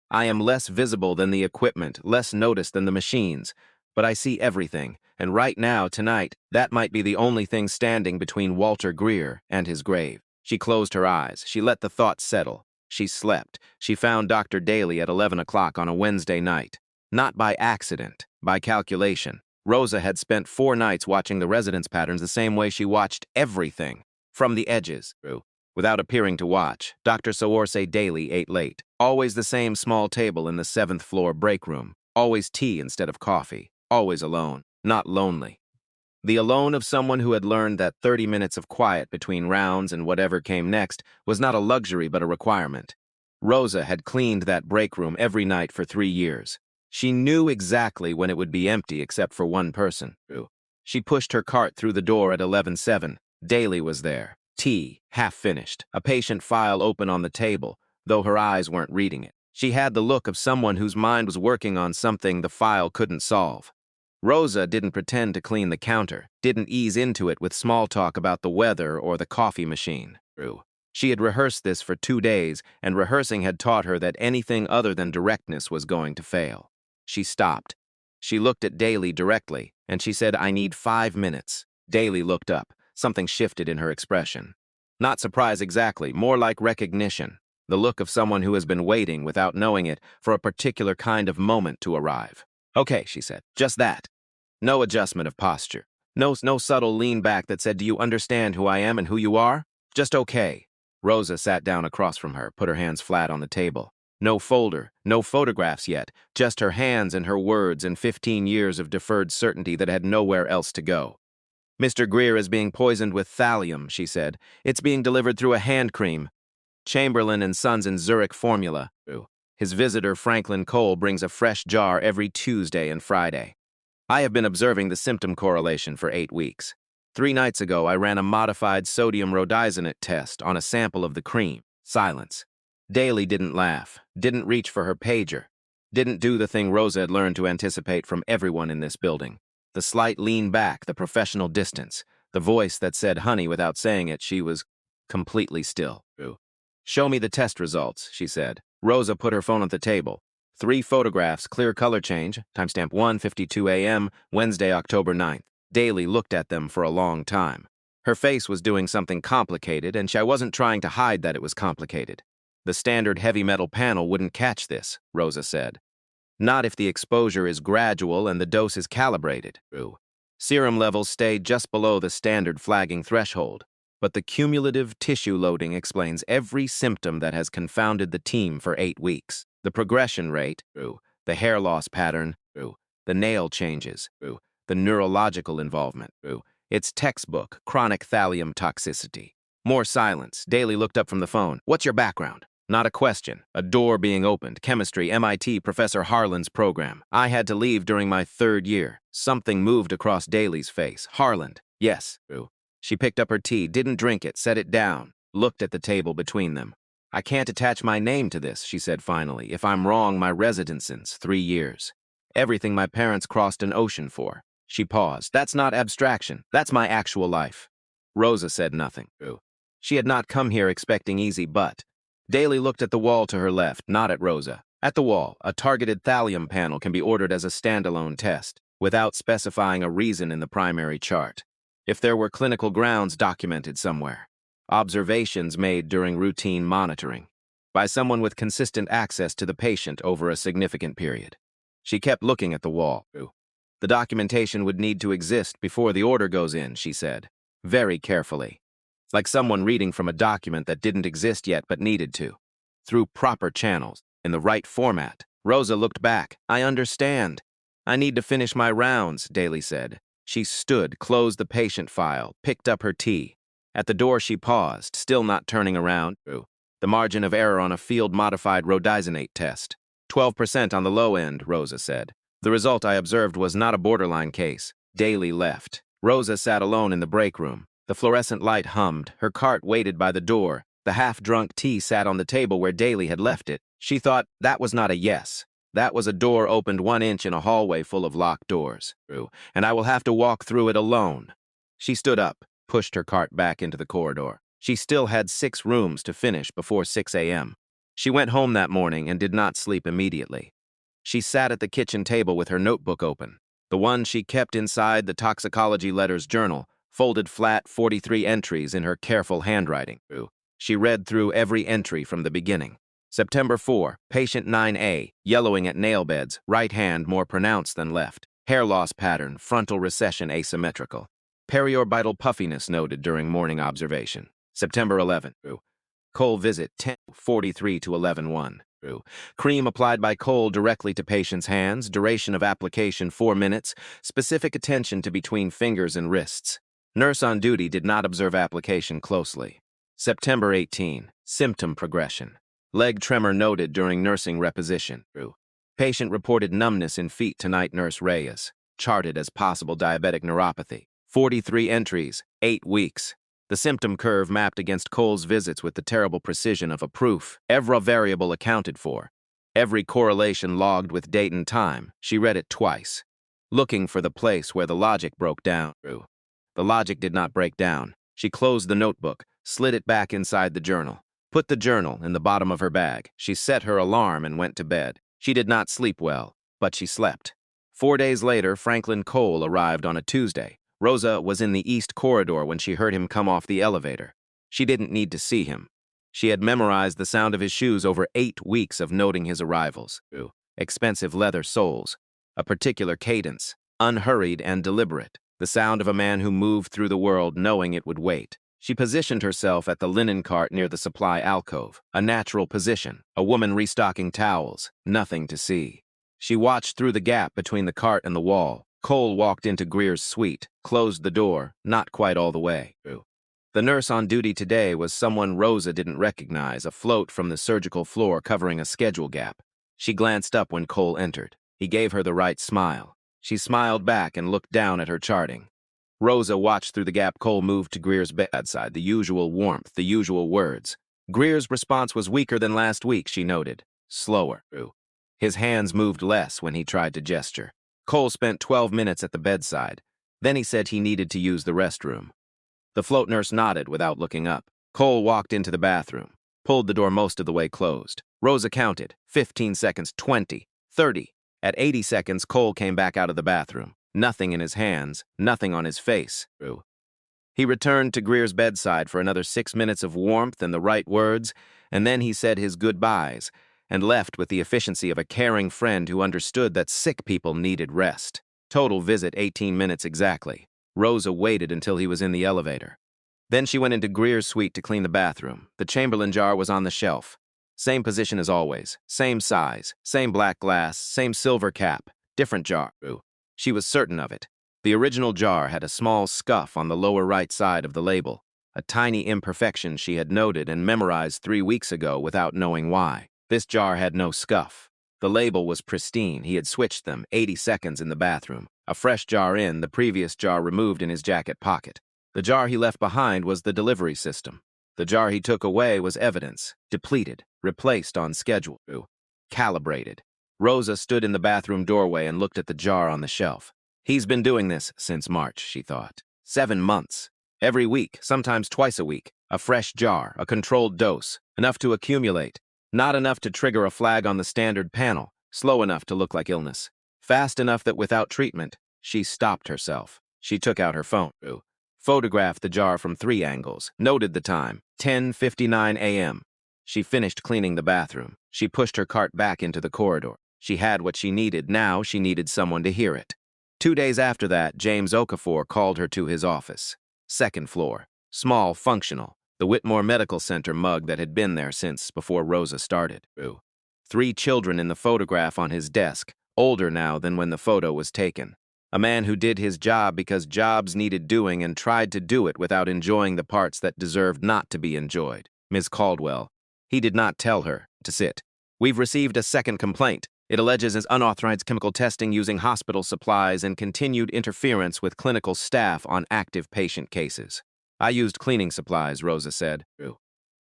I am less visible than the equipment, less noticed than the machines, but I see everything, and right now, tonight, that might be the only thing standing between Walter Greer and his grave. She closed her eyes. She let the thoughts settle. She slept. She found Dr. Daly at 11 o'clock on a Wednesday night. Not by accident, by calculation. Rosa had spent 4 nights watching the residence patterns the same way she watched everything, from the edges. Without appearing to watch, Dr. Cyorcy Daly ate late. Always the same small table in the 7th floor break room. Always tea instead of coffee. Always alone. Not lonely. The alone of someone who had learned that 30 minutes of quiet between rounds and whatever came next was not a luxury but a requirement. Rosa had cleaned that break room every night for 3 years. She knew exactly when it would be empty except for one person. She pushed her cart through the door at 11:07. Daly was there. Tea, half finished. A patient file open on the table, though her eyes weren't reading it. She had the look of someone whose mind was working on something the file couldn't solve. Rosa didn't pretend to clean the counter, didn't ease into it with small talk about the weather or the coffee machine. She had rehearsed this for 2 days, and rehearsing had taught her that anything other than directness was going to fail. She stopped. She looked at Daly directly, and she said, "I need 5 minutes." Daly looked up. Something shifted in her expression. Not surprise exactly, more like recognition. The look of someone who has been waiting, without knowing it, for a particular kind of moment to arrive. "Okay," she said, "just that." No adjustment of posture. No subtle lean back that said, "Do you understand who I am and who you are?" Just okay. Rosa sat down across from her, put her hands flat on the table. No folder, no photographs yet, just her hands and her words and 15 years of deferred certainty that had nowhere else to go. "Mr. Greer is being poisoned with thallium," she said. "It's being delivered through a hand cream. Chamberlain and Sons in Zurich formula. His visitor, Franklin Cole, brings a fresh jar every Tuesday and Friday. I have been observing the symptom correlation for 8 weeks. 3 nights ago, I ran a modified sodium rhodizonate test on a sample of the cream." Silence. Daly didn't laugh, didn't reach for her pager, didn't do the thing Rosa had learned to anticipate from everyone in this building. The slight lean back, the professional distance, the voice that said honey without saying it. She was completely still. Show me the test results, she said. Rosa put her phone on the table. 3 photographs, clear color change, timestamp 1:52 a.m., Wednesday, October 9th. Daly looked at them for a long time. Her face was doing something complicated, and I wasn't trying to hide that it was complicated. The standard heavy metal panel wouldn't catch this, Rosa said. Not if the exposure is gradual and the dose is calibrated. Serum levels stay just below the standard flagging threshold, but the cumulative tissue loading explains every symptom that has confounded the team for 8 weeks. The progression rate, the hair loss pattern, the nail changes, the neurological involvement, it's textbook chronic thallium toxicity. More silence. Daly looked up from the phone. What's your background? Not a question. A door being opened. Chemistry, MIT, Professor Harlan's program. I had to leave during my 3rd year. Something moved across Daly's face. Harlan. Yes. She picked up her tea, didn't drink it, set it down, looked at the table between them. I can't attach my name to this, she said finally. If I'm wrong, my residence ends 3 years. Everything my parents crossed an ocean for. She paused. That's not abstraction. That's my actual life. Rosa said nothing. She had not come here expecting easy but. Daly looked at the wall to her left, not at Rosa. At the wall, a targeted thallium panel can be ordered as a standalone test, without specifying a reason in the primary chart. If there were clinical grounds documented somewhere. Observations made during routine monitoring. By someone with consistent access to the patient over a significant period. She kept looking at the wall. The documentation would need to exist before the order goes in, she said, very carefully. Like someone reading from a document that didn't exist yet but needed to. Through proper channels, in the right format. Rosa looked back. I understand. I need to finish my rounds, Daly said. She stood, closed the patient file, picked up her tea. At the door she paused, still not turning around. The margin of error on a field-modified rhodizonate test. 12% on the low end, Rosa said. The result I observed was not a borderline case. Daly left. Rosa sat alone in the break room. The fluorescent light hummed. Her cart waited by the door. The half-drunk tea sat on the table where Daly had left it. She thought that was not a yes. That was a door opened 1 inch in a hallway full of locked doors. And I will have to walk through it alone. She stood up, pushed her cart back into the corridor. She still had 6 rooms to finish before 6 a.m. She went home that morning and did not sleep immediately. She sat at the kitchen table with her notebook open, the one she kept inside the toxicology letters journal, folded flat 43 entries in her careful handwriting. She read through every entry from the beginning. September 4, patient 9A, yellowing at nail beds, right hand more pronounced than left. Hair loss pattern, frontal recession asymmetrical. Periorbital puffiness noted during morning observation. September 11, Cole visit 10:43 to 11:1. Cream applied by Cole directly to patient's hands, duration of application 4 minutes, specific attention to between fingers and wrists. Nurse on duty did not observe application closely. September 18, symptom progression. Leg tremor noted during nursing reposition. Patient reported numbness in feet to night nurse Reyes, charted as possible diabetic neuropathy. 43 entries, 8 weeks. The symptom curve mapped against Cole's visits with the terrible precision of a proof. Every variable accounted for. Every correlation logged with date and time. She read it twice, looking for the place where the logic broke down. The logic did not break down. She closed the notebook, slid it back inside the journal, put the journal in the bottom of her bag. She set her alarm and went to bed. She did not sleep well, but she slept. 4 days later, Franklin Cole arrived on a Tuesday. Rosa was in the east corridor when she heard him come off the elevator. She didn't need to see him. She had memorized the sound of his shoes over 8 weeks of noting his arrivals. Expensive leather soles, a particular cadence, unhurried and deliberate, the sound of a man who moved through the world knowing it would wait. She positioned herself at the linen cart near the supply alcove, a natural position, a woman restocking towels, nothing to see. She watched through the gap between the cart and the wall. Cole walked into Greer's suite, closed the door, not quite all the way. The nurse on duty today was someone Rosa didn't recognize, afloat from the surgical floor covering a schedule gap. She glanced up when Cole entered. He gave her the right smile. She smiled back and looked down at her charting. Rosa watched through the gap. Cole moved to Greer's bedside, the usual warmth, the usual words. Greer's response was weaker than last week, she noted. Slower. His hands moved less when he tried to gesture. Cole spent 12 minutes at the bedside. Then he said he needed to use the restroom. The float nurse nodded without looking up. Cole walked into the bathroom, pulled the door most of the way closed. Rosa counted, 15 seconds, 20, 30. At 80 seconds, Cole came back out of the bathroom. Nothing in his hands, nothing on his face. He returned to Greer's bedside for another 6 minutes of warmth and the right words, and then he said his goodbyes and left with the efficiency of a caring friend who understood that sick people needed rest. Total visit 18 minutes exactly. Rosa waited until he was in the elevator. Then she went into Greer's suite to clean the bathroom. The Chamberlain jar was on the shelf. Same position as always, same size, same black glass, same silver cap, different jar. She was certain of it. The original jar had a small scuff on the lower right side of the label, a tiny imperfection she had noted and memorized 3 weeks ago without knowing why. This jar had no scuff. The label was pristine. He had switched them 80 seconds in the bathroom. A fresh jar in, the previous jar removed in his jacket pocket. The jar he left behind was the delivery system. The jar he took away was evidence, depleted, replaced on schedule, calibrated. Rosa stood in the bathroom doorway and looked at the jar on the shelf. He's been doing this since March, she thought. 7 months. Every week, sometimes twice a week. A fresh jar, a controlled dose, enough to accumulate. Not enough to trigger a flag on the standard panel, slow enough to look like illness. Fast enough that without treatment, she stopped herself. She took out her phone, photographed the jar from 3 angles, noted the time, 10:59 a.m. She finished cleaning the bathroom. She pushed her cart back into the corridor. She had what she needed. Now she needed someone to hear it. 2 days after that, James Okafor called her to his office. 2nd floor. Small, functional. The Whitmore Medical Center mug that had been there since before Rosa started. 3 children in the photograph on his desk, older now than when the photo was taken. A man who did his job because jobs needed doing and tried to do it without enjoying the parts that deserved not to be enjoyed. Ms. Caldwell. He did not tell her to sit. We've received a 2nd complaint. It alleges as unauthorized chemical testing using hospital supplies and continued interference with clinical staff on active patient cases. I used cleaning supplies, Rosa said,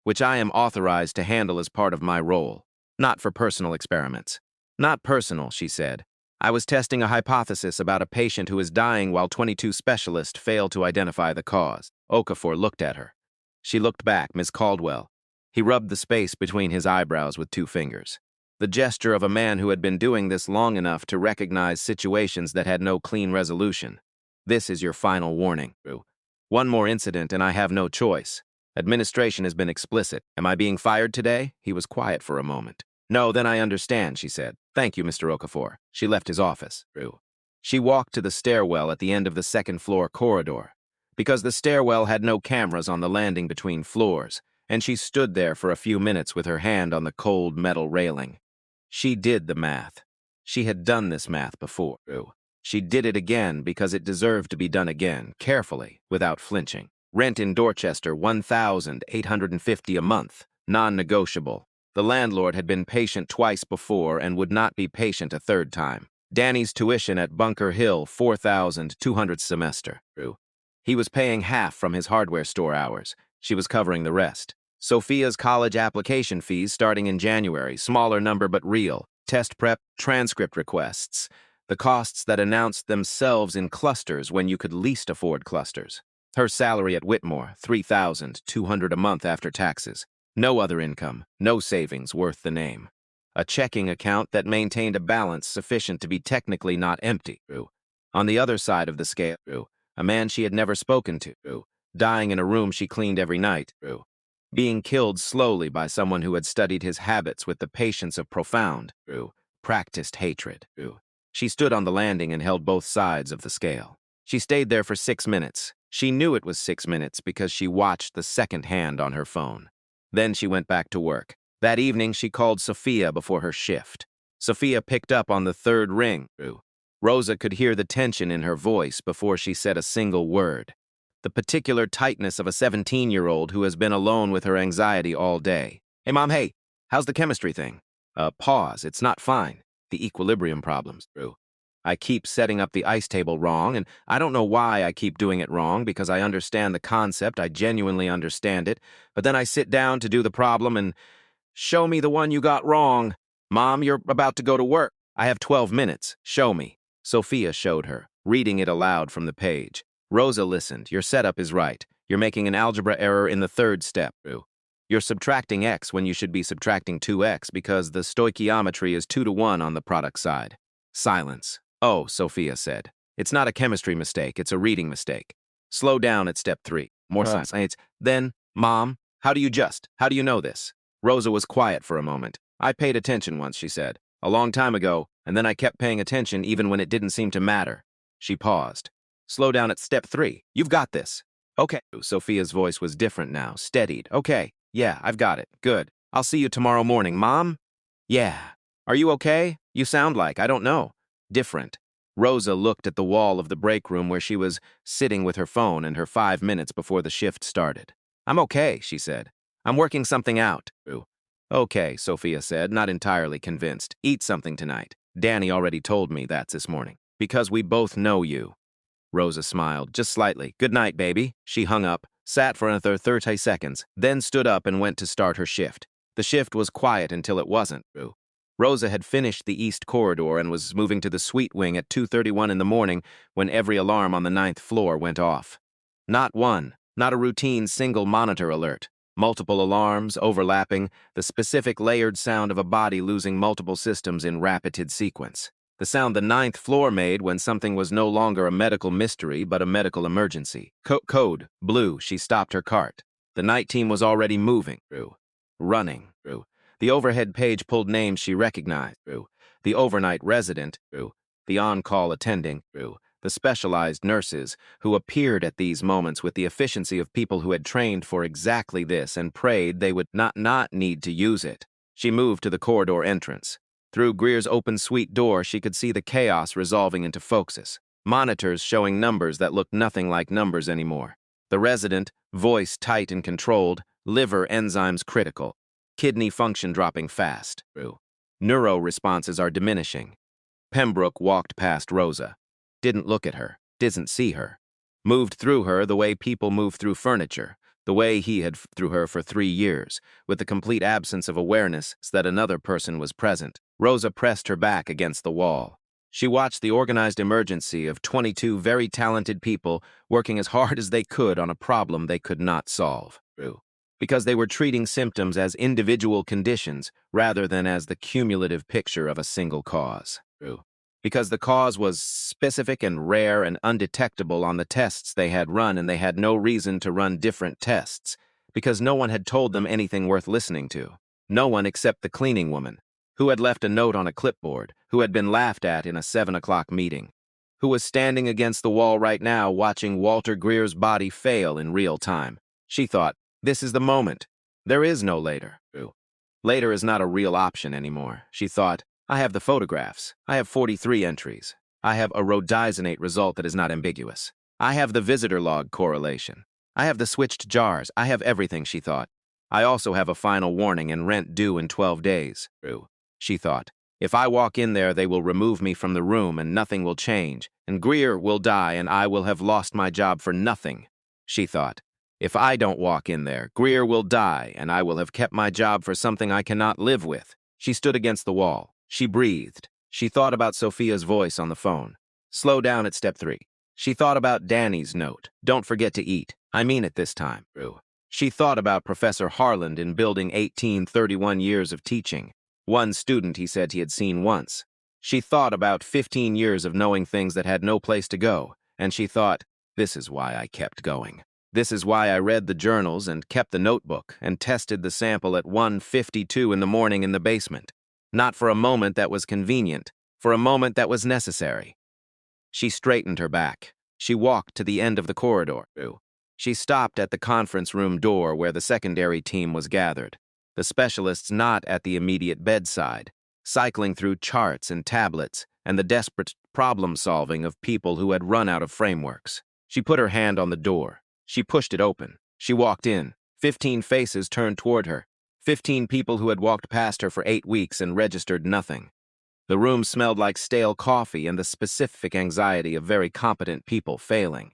which I am authorized to handle as part of my role, not for personal experiments. Not personal, she said. I was testing a hypothesis about a patient who is dying while 22 specialists failed to identify the cause. Okafor looked at her. She looked back, Ms. Caldwell. He rubbed the space between his eyebrows with 2 fingers. The gesture of a man who had been doing this long enough to recognize situations that had no clean resolution. This is your final warning, 1 more incident and I have no choice. Administration has been explicit. Am I being fired today? He was quiet for a moment. No, then I understand, she said. Thank you, Mr. Okafor. She left his office. She walked to the stairwell at the end of the 2nd floor corridor. Because the stairwell had no cameras on the landing between floors, and she stood there for a few minutes with her hand on the cold metal railing. She did the math. She had done this math before. She did it again because it deserved to be done again, carefully, without flinching. Rent in Dorchester, $1,850 a month, non-negotiable. The landlord had been patient twice before and would not be patient a 3rd time. Danny's tuition at Bunker Hill, $4,200 semester. He was paying half from his hardware store hours. She was covering the rest. Sophia's college application fees starting in January, smaller number but real. Test prep, transcript requests. The costs that announced themselves in clusters when you could least afford clusters. Her salary at Whitmore, $3,200 a month after taxes. No other income, no savings worth the name. A checking account that maintained a balance sufficient to be technically not empty. On the other side of the scale, a man she had never spoken to, dying in a room she cleaned every night, being killed slowly by someone who had studied his habits with the patience of profound, practiced hatred. She stood on the landing and held both sides of the scale. She stayed there for 6 minutes. She knew it was 6 minutes because she watched the 2nd hand on her phone. Then she went back to work. That evening, she called Sophia before her shift. Sophia picked up on the 3rd ring. Rosa could hear the tension in her voice before she said a single word. The particular tightness of a 17-year-old who has been alone with her anxiety all day. Hey, Mom, hey, how's the chemistry thing? Pause, it's not fine. The equilibrium problems, I keep setting up the ice table wrong, and I don't know why I keep doing it wrong because I understand the concept, I genuinely understand it, but then I sit down to do the problem and show me the one you got wrong. Mom, you're about to go to work. I have 12 minutes. Show me. Sophia showed her, reading it aloud from the page. Rosa listened. Your setup is right. You're making an algebra error in the third step, Rue. You're subtracting x when you should be subtracting 2x because the stoichiometry is 2 to 1 on the product side. Silence. Oh, Sophia said. It's not a chemistry mistake, it's a reading mistake. Slow down at step 3. More silence. Then, Mom, how do you know this? Rosa was quiet for a moment. I paid attention once, she said. A long time ago, and then I kept paying attention even when it didn't seem to matter. She paused. Slow down at step 3. You've got this. Okay. Sophia's voice was different now, steadied. Okay. Yeah, I've got it. Good. I'll see you tomorrow morning, Mom? Yeah. Are you okay? You sound like, I don't know. Different. Rosa looked at the wall of the break room where she was sitting with her phone and her 5 minutes before the shift started. I'm okay, she said. I'm working something out. Okay, Sophia said, not entirely convinced. Eat something tonight. Danny already told me that this morning. Because we both know you. Rosa smiled, just slightly. Good night, baby. She hung up, sat for another 30 seconds, then stood up and went to start her shift. The shift was quiet until it wasn't. Rosa had finished the east corridor and was moving to the suite wing at 2:31 in the morning when every alarm on the 9th floor went off. Not one, not a routine single monitor alert. Multiple alarms, overlapping, the specific layered sound of a body losing multiple systems in rapid sequence. The sound the 9th floor made when something was no longer a medical mystery but a medical emergency. Code, blue, she stopped her cart. The night team was already moving, running, The overhead page pulled names she recognized, The overnight resident, The on-call attending, The specialized nurses, who appeared at these moments with the efficiency of people who had trained for exactly this and prayed they would not need to use it. She moved to the corridor entrance. Through Greer's open suite door, she could see the chaos resolving into focus. Monitors showing numbers that looked nothing like numbers anymore. The resident, voice tight and controlled, liver enzymes critical. Kidney function dropping fast. Neuro responses are diminishing. Pembroke walked past Rosa. Didn't look at her. Didn't see her. Moved through her the way people move through furniture. The way he had through her for 3 years, with the complete absence of awareness that another person was present. Rosa pressed her back against the wall. She watched the organized emergency of 22 very talented people working as hard as they could on a problem they could not solve. Because they were treating symptoms as individual conditions rather than as the cumulative picture of a single cause. Because the cause was specific and rare and undetectable on the tests they had run, and they had no reason to run different tests, because no one had told them anything worth listening to. No one except the cleaning woman, who had left a note on a clipboard, who had been laughed at in a 7 o'clock meeting, who was standing against the wall right now watching Walter Greer's body fail in real time. She thought, this is the moment. There is no later. Later is not a real option anymore. She thought, I have the photographs. I have 43 entries. I have a rhodizonate result that is not ambiguous. I have the visitor log correlation. I have the switched jars. I have everything, she thought. I also have a final warning and rent due in 12 days. She thought, if I walk in there, they will remove me from the room and nothing will change, and Greer will die and I will have lost my job for nothing. She thought, if I don't walk in there, Greer will die and I will have kept my job for something I cannot live with. She stood against the wall. She breathed. She thought about Sophia's voice on the phone. Slow down at step 3. She thought about Danny's note. Don't forget to eat. I mean it this time. She thought about Professor Harland in Building 1831 years of teaching. One student he said he had seen once. She thought about 15 years of knowing things that had no place to go. And she thought, this is why I kept going. This is why I read the journals and kept the notebook and tested the sample at 1:52 in the morning in the basement. Not for a moment that was convenient, for a moment that was necessary. She straightened her back. She walked to the end of the corridor. She stopped at the conference room door where the secondary team was gathered, the specialists not at the immediate bedside, cycling through charts and tablets and the desperate problem-solving of people who had run out of frameworks. She put her hand on the door. She pushed it open. She walked in. 15 faces turned toward her. 15 people who had walked past her for 8 weeks and registered nothing. The room smelled like stale coffee and the specific anxiety of very competent people failing.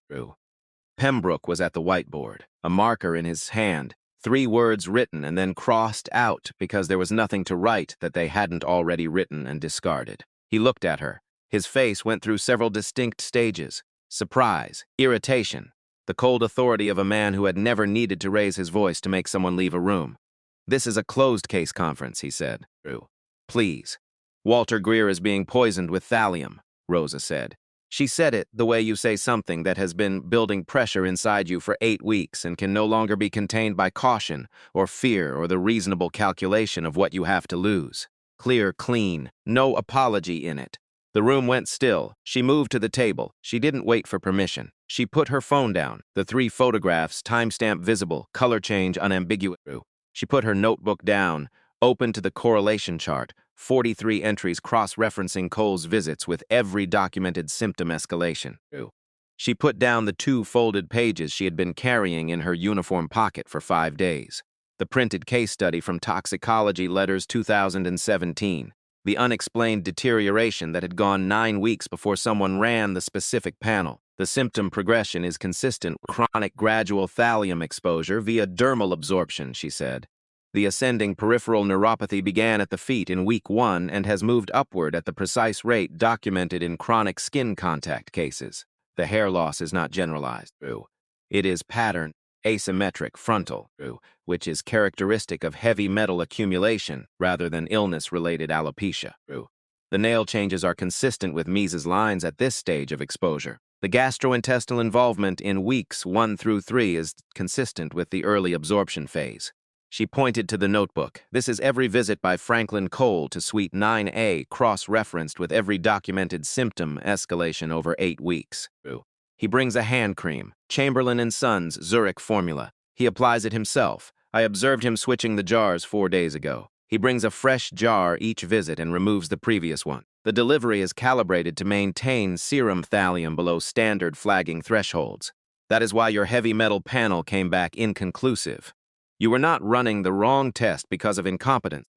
Pembroke was at the whiteboard, a marker in his hand, 3 words written and then crossed out because there was nothing to write that they hadn't already written and discarded. He looked at her. His face went through several distinct stages: surprise, irritation, the cold authority of a man who had never needed to raise his voice to make someone leave a room. "This is a closed case conference," he said. "Please. Walter Greer is being poisoned with thallium," Rosa said. She said it the way you say something that has been building pressure inside you for 8 weeks and can no longer be contained by caution or fear or the reasonable calculation of what you have to lose. Clear, clean, no apology in it. The room went still. She moved to the table. She didn't wait for permission. She put her phone down, the 3 photographs, timestamp visible, color change unambiguous. She put her notebook down, opened to the correlation chart, 43 entries cross-referencing Cole's visits with every documented symptom escalation. She put down the 2 folded pages she had been carrying in her uniform pocket for 5 days. The printed case study from Toxicology Letters 2017. The unexplained deterioration that had gone 9 weeks before someone ran the specific panel. The symptom progression is consistent with chronic gradual thallium exposure via dermal absorption, she said. The ascending peripheral neuropathy began at the feet in week 1 and has moved upward at the precise rate documented in chronic skin contact cases. The hair loss is not generalized. It is patterned, asymmetric, frontal, which is characteristic of heavy metal accumulation rather than illness-related alopecia. The nail changes are consistent with Mies's lines at this stage of exposure. The gastrointestinal involvement in weeks 1 through 3 is consistent with the early absorption phase. She pointed to the notebook. This is every visit by Franklin Cole to Suite 9A cross-referenced with every documented symptom escalation over 8 weeks. He brings a hand cream, Chamberlain & Sons Zurich formula. He applies it himself. I observed him switching the jars 4 days ago. He brings a fresh jar each visit and removes the previous one. The delivery is calibrated to maintain serum thallium below standard flagging thresholds. That is why your heavy metal panel came back inconclusive. You were not running the wrong test because of incompetence.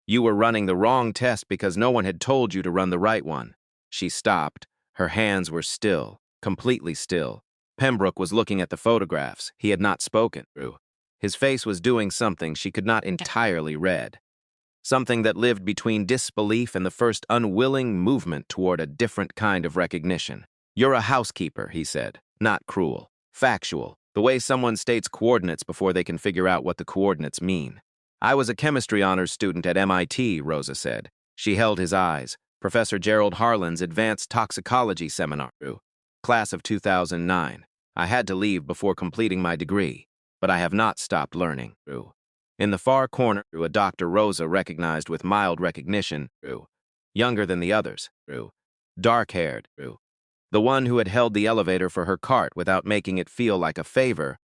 You were running the wrong test because no one had told you to run the right one. She stopped. Her hands were still, completely still. Pembroke was looking at the photographs. He had not spoken. His face was doing something she could not entirely read. Something that lived between disbelief and the first unwilling movement toward a different kind of recognition. "You're a housekeeper," he said. "Not cruel. Factual. The way someone states coordinates before they can figure out what the coordinates mean." "I was a chemistry honors student at MIT," Rosa said. She held his eyes. "Professor Gerald Harlan's advanced toxicology seminar. Class of 2009. I had to leave before completing my degree, but I have not stopped learning." In the far corner, a Dr. Rosa recognized with mild recognition, younger than the others, dark-haired, the one who had held the elevator for her cart without making it feel like a favor,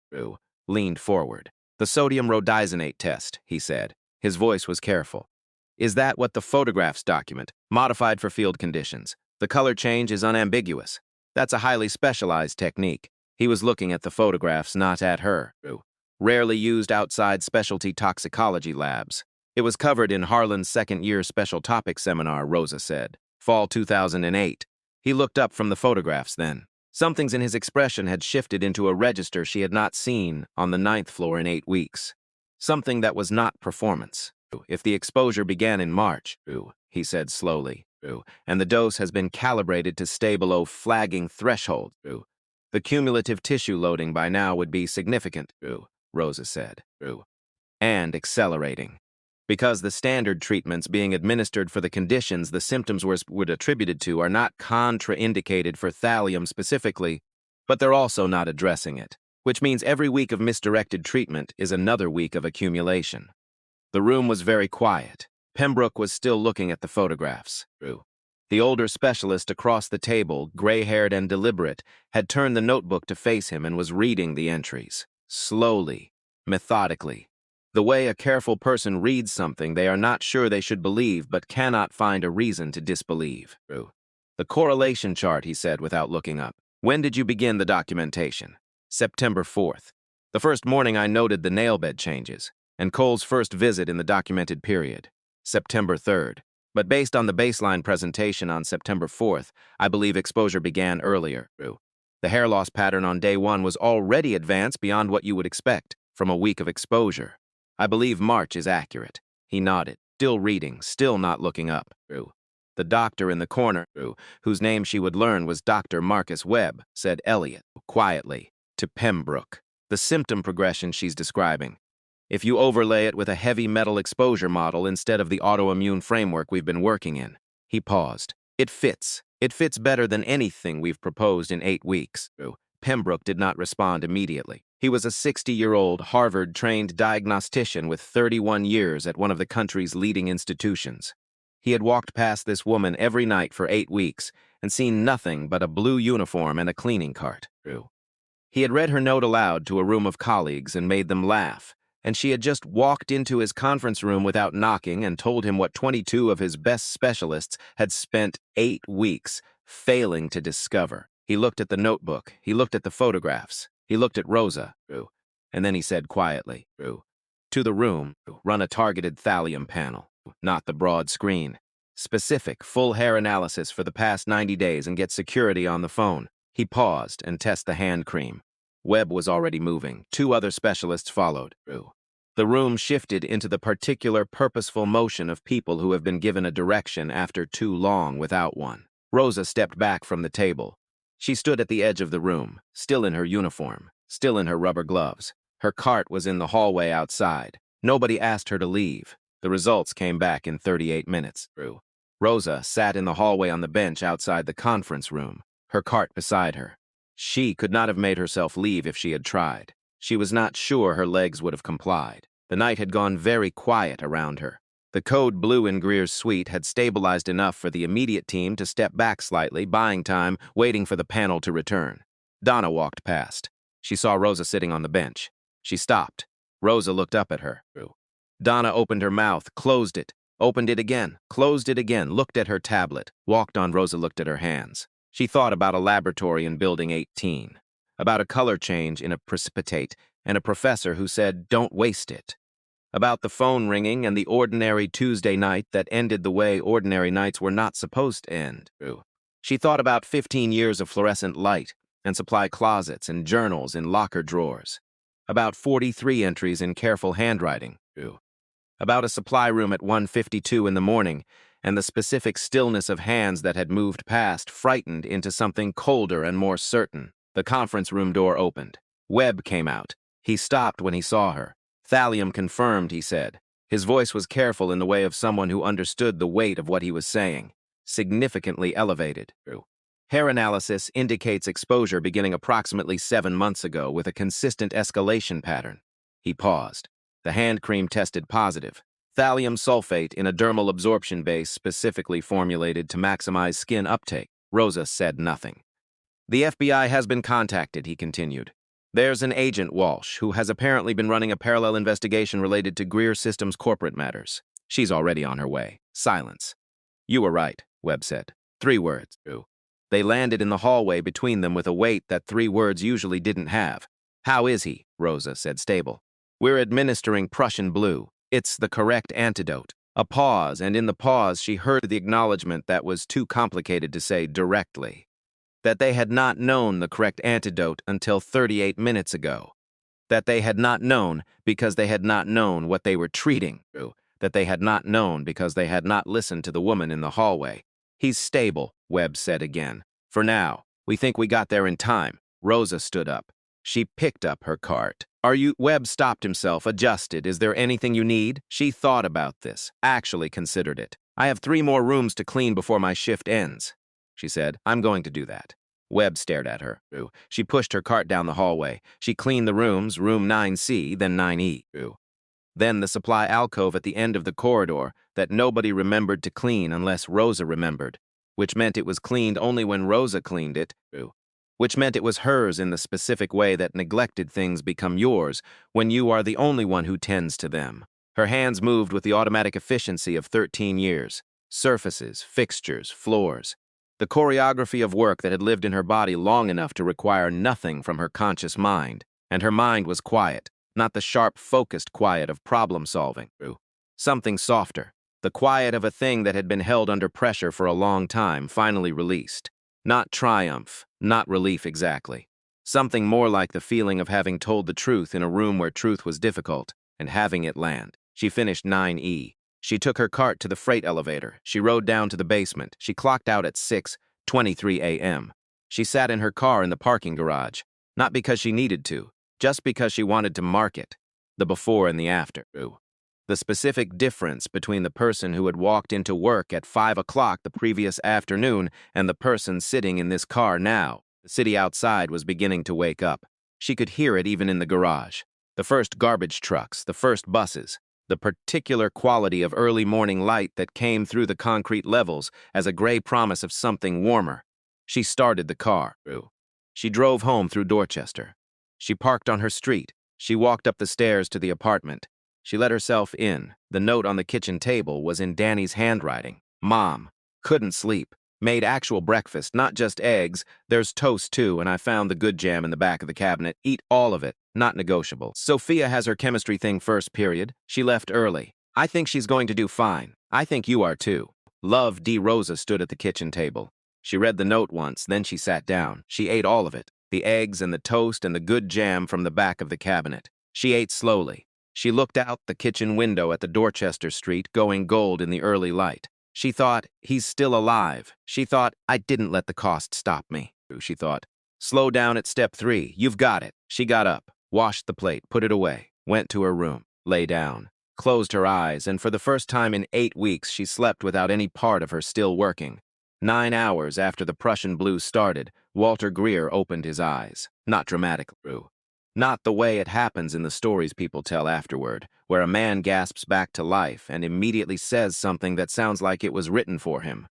leaned forward. "The sodium rhodizonate test," he said. His voice was careful. "Is that what the photographs document? Modified for field conditions. The color change is unambiguous. That's a highly specialized technique." He was looking at the photographs, not at her. "Rarely used outside specialty toxicology labs. It was covered in Harlan's second-year special topic seminar," Rosa said. "Fall 2008. He looked up from the photographs then. Something's in his expression had shifted into a register she had not seen on the 9th floor in 8 weeks. Something that was not performance. "If the exposure began in March," he said slowly, "and the dose has been calibrated to stay below flagging threshold, the cumulative tissue loading by now would be significant," Rosa said, "and accelerating. Because the standard treatments being administered for the conditions the symptoms were attributed to are not contraindicated for thallium specifically, but they're also not addressing it, which means every week of misdirected treatment is another week of accumulation." The room was very quiet. Pembroke was still looking at the photographs. The older specialist across the table, gray-haired and deliberate, had turned the notebook to face him and was reading the entries. Slowly, methodically. The way a careful person reads something they are not sure they should believe but cannot find a reason to disbelieve. "The correlation chart," he said without looking up. "When did you begin the documentation?" "September 4th. The first morning I noted the nail bed changes, and Cole's first visit in the documented period. September 3rd. But based on the baseline presentation on September 4th, I believe exposure began earlier. The hair loss pattern on day 1 was already advanced beyond what you would expect from a week of exposure. I believe March is accurate." He nodded, still reading, still not looking up. The doctor in the corner, whose name she would learn was Dr. Marcus Webb, said Elliot, quietly. to Pembroke. The symptom progression she's describing. If you overlay it with a heavy metal exposure model instead of the autoimmune framework we've been working in. He paused. It fits. It fits better than anything we've proposed in 8 weeks. Pembroke did not respond immediately. He was a 60-year-old Harvard-trained diagnostician with 31 years at one of the country's leading institutions. He had walked past this woman every night for 8 weeks and seen nothing but a blue uniform and a cleaning cart. He had read her note aloud to a room of colleagues and made them laugh, and she had just walked into his conference room without knocking and told him what 22 of his best specialists had spent 8 weeks failing to discover. He looked at the notebook, he looked at the photographs, he looked at Rosa, and then he said quietly, to the room, run a targeted thallium panel, not the broad screen. Specific, full hair analysis for the past 90 days and get security on the phone. He paused and tested the hand cream. Webb was already moving. 2 other specialists followed. The room shifted into the particular purposeful motion of people who have been given a direction after too long without one. Rosa stepped back from the table. She stood at the edge of the room, still in her uniform, still in her rubber gloves. Her cart was in the hallway outside. Nobody asked her to leave. The results came back in 38 minutes. Rosa sat in the hallway on the bench outside the conference room, her cart beside her. She could not have made herself leave if she had tried. She was not sure her legs would have complied. The night had gone very quiet around her. The code blue in Greer's suite had stabilized enough for the immediate team to step back slightly, buying time, waiting for the panel to return. Donna walked past. She saw Rosa sitting on the bench. She stopped. Rosa looked up at her. Donna opened her mouth, closed it, opened it again, closed it again, looked at her tablet, walked on. Rosa looked at her hands. She thought about a laboratory in Building 18, about a color change in a precipitate, and a professor who said, "Don't waste it," about the phone ringing and the ordinary Tuesday night that ended the way ordinary nights were not supposed to end. She thought about 15 years of fluorescent light and supply closets and journals in locker drawers, about 43 entries in careful handwriting, about a supply room at 1:52 in the morning, and the specific stillness of hands that had moved past, frightened into something colder and more certain. The conference room door opened. Webb came out. He stopped when he saw her. "Thallium confirmed," he said. His voice was careful in the way of someone who understood the weight of what he was saying. Significantly elevated. Hair analysis indicates exposure beginning approximately 7 months ago with a consistent escalation pattern. He paused. The hand cream tested positive. Thallium sulfate in a dermal absorption base specifically formulated to maximize skin uptake. Rosa said nothing. "The FBI has been contacted," he continued. "There's an agent, Walsh, who has apparently been running a parallel investigation related to Greer Systems' corporate matters. She's already on her way." Silence. "You were right," Webb said. 3 words. They landed in the hallway between them with a weight that 3 words usually didn't have. "How is he?" Rosa said, stable. "We're administering Prussian blue. It's the correct antidote." A pause, and in the pause she heard the acknowledgement that was too complicated to say directly. That they had not known the correct antidote until 38 minutes ago. That they had not known because they had not known what they were treating. That they had not known because they had not listened to the woman in the hallway. "He's stable," Webb said again. "For now. We think we got there in time." Rosa stood up. She picked up her cart. "Are you—" Webb stopped himself, adjusted. "Is there anything you need?" She thought about this, actually considered it. "I have 3 more rooms to clean before my shift ends," she said. "I'm going to do that." Webb stared at her. She pushed her cart down the hallway. She cleaned the rooms, room 9C, then 9E. Then the supply alcove at the end of the corridor that nobody remembered to clean unless Rosa remembered, which meant it was cleaned only when Rosa cleaned it, which meant it was hers in the specific way that neglected things become yours when you are the only one who tends to them. Her hands moved with the automatic efficiency of 13 years. Surfaces, fixtures, floors. The choreography of work that had lived in her body long enough to require nothing from her conscious mind. And her mind was quiet, not the sharp, focused quiet of problem-solving. Something softer. The quiet of a thing that had been held under pressure for a long time, finally released. Not triumph, not relief exactly. Something more like the feeling of having told the truth in a room where truth was difficult, and having it land. She finished 9E. She took her cart to the freight elevator. She rode down to the basement. She clocked out at 6:23 a.m. She sat in her car in the parking garage. Not because she needed to, just because she wanted to mark it. The before and the after. The specific difference between the person who had walked into work at 5 o'clock the previous afternoon and the person sitting in this car now. The city outside was beginning to wake up. She could hear it even in the garage. The first garbage trucks, the first buses, the particular quality of early morning light that came through the concrete levels as a gray promise of something warmer. She started the car. She drove home through Dorchester. She parked on her street. She walked up the stairs to the apartment. She let herself in. The note on the kitchen table was in Danny's handwriting. Mom, couldn't sleep. Made actual breakfast, not just eggs. There's toast too, and I found the good jam in the back of the cabinet. Eat all of it. Not negotiable. Sophia has her chemistry thing first period. She left early. I think she's going to do fine. I think you are too. Love, D. Rosa stood at the kitchen table. She read the note once, then she sat down. She ate all of it. The eggs and the toast and the good jam from the back of the cabinet. She ate slowly. She looked out the kitchen window at the Dorchester Street, going gold in the early light. She thought, he's still alive. She thought, I didn't let the cost stop me. She thought, slow down at step 3. You've got it. She got up, washed the plate, put it away, went to her room, lay down, closed her eyes, and for the first time in 8 weeks, she slept without any part of her still working. 9 hours after the Prussian blues started, Walter Greer opened his eyes. Not dramatically. Not the way it happens in the stories people tell afterward, where a man gasps back to life and immediately says something that sounds like it was written for him.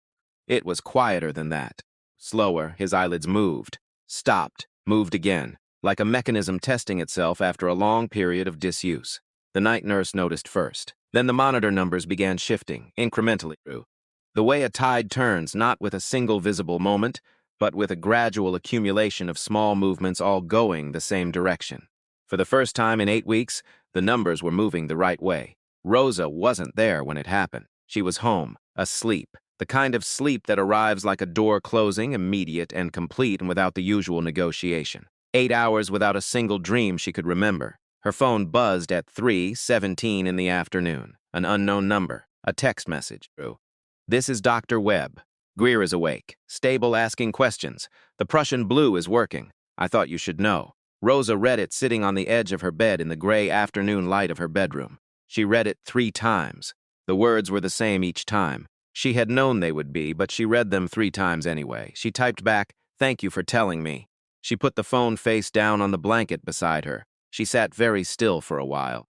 It was quieter than that. Slower, his eyelids moved, stopped, moved again, like a mechanism testing itself after a long period of disuse. The night nurse noticed first. Then the monitor numbers began shifting, incrementally. The way a tide turns, not with a single visible moment, but with a gradual accumulation of small movements all going the same direction. For the first time in 8 weeks, the numbers were moving the right way. Rosa wasn't there when it happened. She was home, asleep, the kind of sleep that arrives like a door closing, immediate and complete and without the usual negotiation. 8 hours without a single dream she could remember. Her phone buzzed at 3:17 in the afternoon. An unknown number, a text message. This is Dr. Webb. Greer is awake, stable, asking questions. The Prussian blue is working. I thought you should know. Rosa read it sitting on the edge of her bed in the gray afternoon light of her bedroom. She read it 3 times. The words were the same each time. She had known they would be, but she read them 3 times anyway. She typed back, "Thank you for telling me." She put the phone face down on the blanket beside her. She sat very still for a while.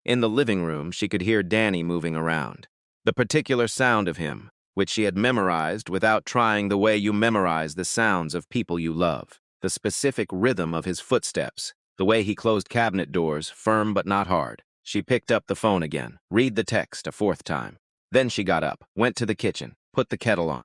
In the living room, she could hear Danny moving around. The particular sound of him, which she had memorized without trying the way you memorize the sounds of people you love. The specific rhythm of his footsteps, the way he closed cabinet doors, firm but not hard. She picked up the phone again, read the text a 4th time. Then she got up, went to the kitchen, put the kettle on.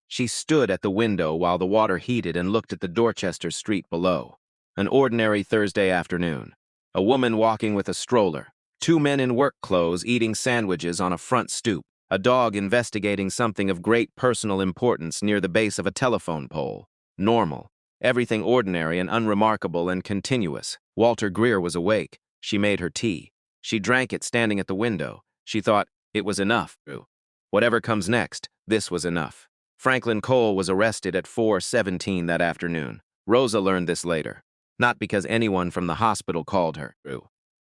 She stood at the window while the water heated and looked at the Dorchester Street below. An ordinary Thursday afternoon. A woman walking with a stroller. 2 men in work clothes eating sandwiches on a front stoop. A dog investigating something of great personal importance near the base of a telephone pole. Normal. Everything ordinary and unremarkable and continuous. Walter Greer was awake. She made her tea. She drank it standing at the window. She thought, it was enough. Whatever comes next, this was enough. Franklin Cole was arrested at 4:17 that afternoon. Rosa learned this later. Not because anyone from the hospital called her.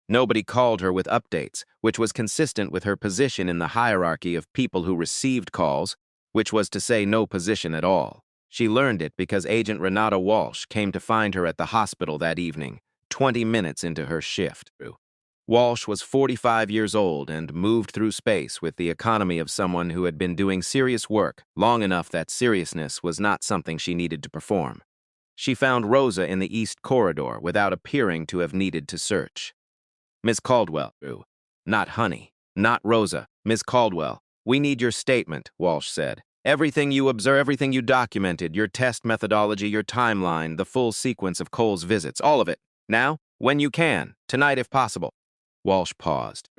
Nobody called her with updates, which was consistent with her position in the hierarchy of people who received calls, which was to say no position at all. She learned it because Agent Renata Walsh came to find her at the hospital that evening, 20 minutes into her shift. Walsh was 45 years old and moved through space with the economy of someone who had been doing serious work long enough that seriousness was not something she needed to perform. She found Rosa in the East Corridor without appearing to have needed to search. Miss Caldwell. Not Honey. Not Rosa. Miss Caldwell. We need your statement, Walsh said. Everything you observe, everything you documented, your test methodology, your timeline, the full sequence of Cole's visits, all of it. Now, when you can. Tonight if possible. Walsh paused.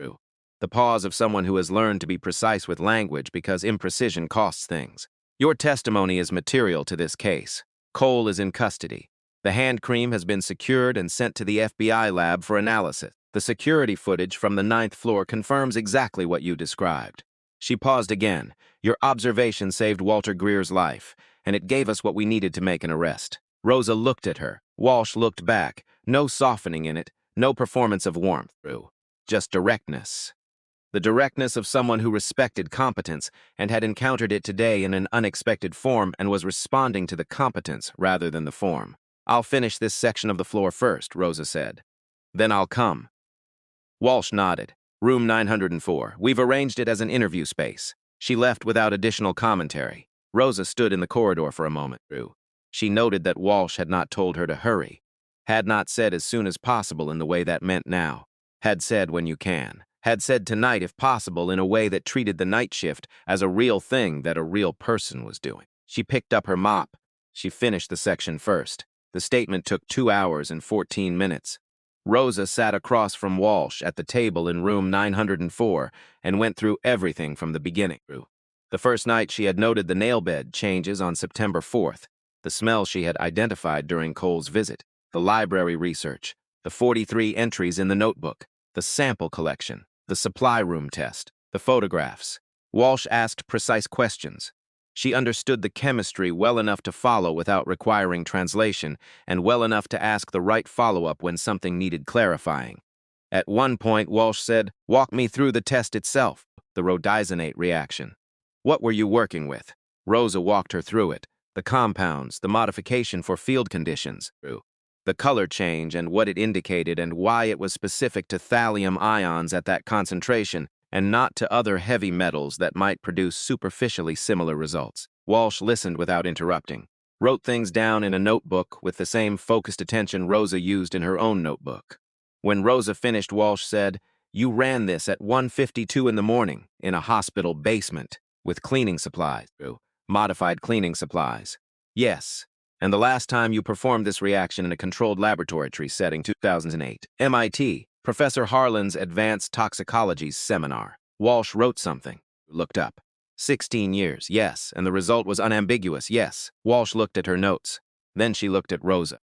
The pause of someone who has learned to be precise with language because imprecision costs things. Your testimony is material to this case. Cole is in custody. The hand cream has been secured and sent to the FBI lab for analysis. The security footage from the 9th floor confirms exactly what you described. She paused again. Your observation saved Walter Greer's life, and it gave us what we needed to make an arrest. Rosa looked at her. Walsh looked back. No softening in it, no performance of warmth. Just directness. The directness of someone who respected competence and had encountered it today in an unexpected form and was responding to the competence rather than the form. "I'll finish this section of the floor first," Rosa said. "Then I'll come." Walsh nodded. "Room 904. We've arranged it as an interview space." She left without additional commentary. Rosa stood in the corridor for a moment. She noted that Walsh had not told her to hurry, had not said as soon as possible in the way that meant now, had said when you can, had said tonight if possible in a way that treated the night shift as a real thing that a real person was doing. She picked up her mop. She finished the section first. The statement took 2 hours and 14 minutes. Rosa sat across from Walsh at the table in room 904 and went through everything from the beginning. The first night she had noted the nail bed changes on September 4th, the smell she had identified during Cole's visit, the library research, the 43 entries in the notebook, the sample collection, the supply room test, the photographs. Walsh asked precise questions. She understood the chemistry well enough to follow without requiring translation, and well enough to ask the right follow-up when something needed clarifying. At one point, Walsh said, "Walk me through the test itself," the rhodizonate reaction. "What were you working with?" Rosa walked her through it, the compounds, the modification for field conditions, the color change and what it indicated and why it was specific to thallium ions at that concentration, and not to other heavy metals that might produce superficially similar results. Walsh listened without interrupting, wrote things down in a notebook with the same focused attention Rosa used in her own notebook. When Rosa finished, Walsh said, "You ran this at 1:52 in the morning in a hospital basement with cleaning supplies, modified cleaning supplies." "Yes. And the last time you performed this reaction in a controlled laboratory setting, 2008, MIT, Professor Harlan's Advanced Toxicology Seminar." Walsh wrote something, looked up. 16 years, yes, and the result was unambiguous, yes. Walsh looked at her notes. Then she looked at Rosa.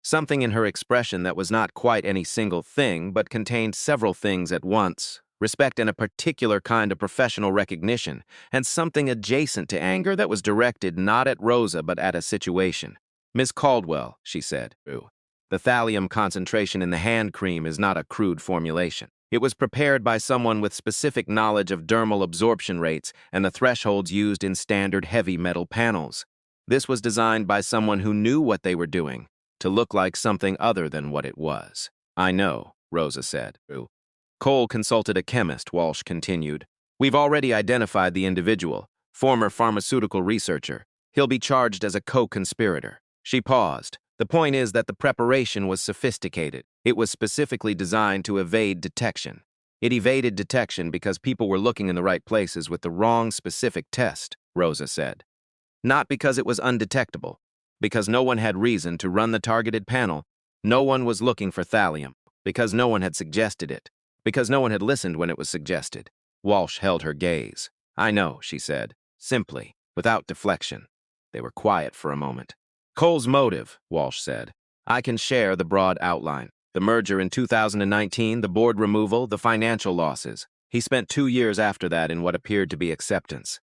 Something in her expression that was not quite any single thing, but contained several things at once. Respect and a particular kind of professional recognition, and something adjacent to anger that was directed not at Rosa but at a situation. "Miss Caldwell," she said, "the thallium concentration in the hand cream is not a crude formulation. It was prepared by someone with specific knowledge of dermal absorption rates and the thresholds used in standard heavy metal panels. This was designed by someone who knew what they were doing, to look like something other than what it was." "I know," Rosa said. Cole consulted a chemist, Walsh continued. "We've already identified the individual, former pharmaceutical researcher. He'll be charged as a co-conspirator." She paused. "The point is that the preparation was sophisticated. It was specifically designed to evade detection. It evaded detection because people were looking in the right places with the wrong specific test," Rosa said. "Not because it was undetectable. Because no one had reason to run the targeted panel. No one was looking for thallium. Because no one had suggested it. Because no one had listened when it was suggested." Walsh held her gaze. "I know," she said, simply, without deflection. They were quiet for a moment. "Cole's motive," Walsh said. "I can share the broad outline. The merger in 2019, the board removal, the financial losses. He spent 2 years after that in what appeared to be acceptance.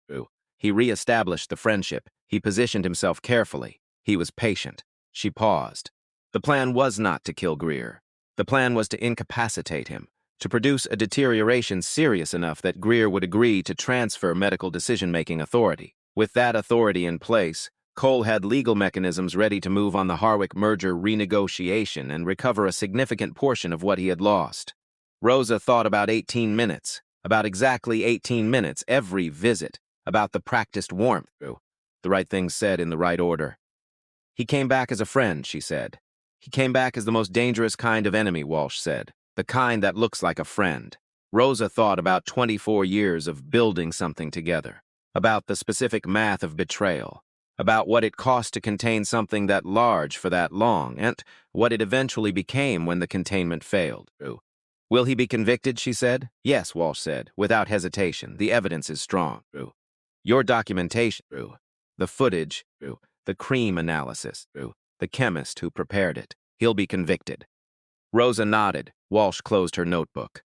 He re-established the friendship. He positioned himself carefully. He was patient." She paused. "The plan was not to kill Greer. The plan was to incapacitate him, to produce a deterioration serious enough that Greer would agree to transfer medical decision-making authority. With that authority in place, Cole had legal mechanisms ready to move on the Harwick merger renegotiation and recover a significant portion of what he had lost." Rosa thought about 18 minutes, about exactly 18 minutes every visit, about the practiced warmth, the right things said in the right order. "He came back as a friend," she said. "He came back as the most dangerous kind of enemy," Walsh said. "The kind that looks like a friend." Rosa thought about 24 years of building something together, about the specific math of betrayal, about what it cost to contain something that large for that long, and what it eventually became when the containment failed. "Will he be convicted?" she said. "Yes," Walsh said, without hesitation. "The evidence is strong. Your documentation, the footage, the cream analysis, the chemist who prepared it. He'll be convicted." Rosa nodded. Walsh closed her notebook.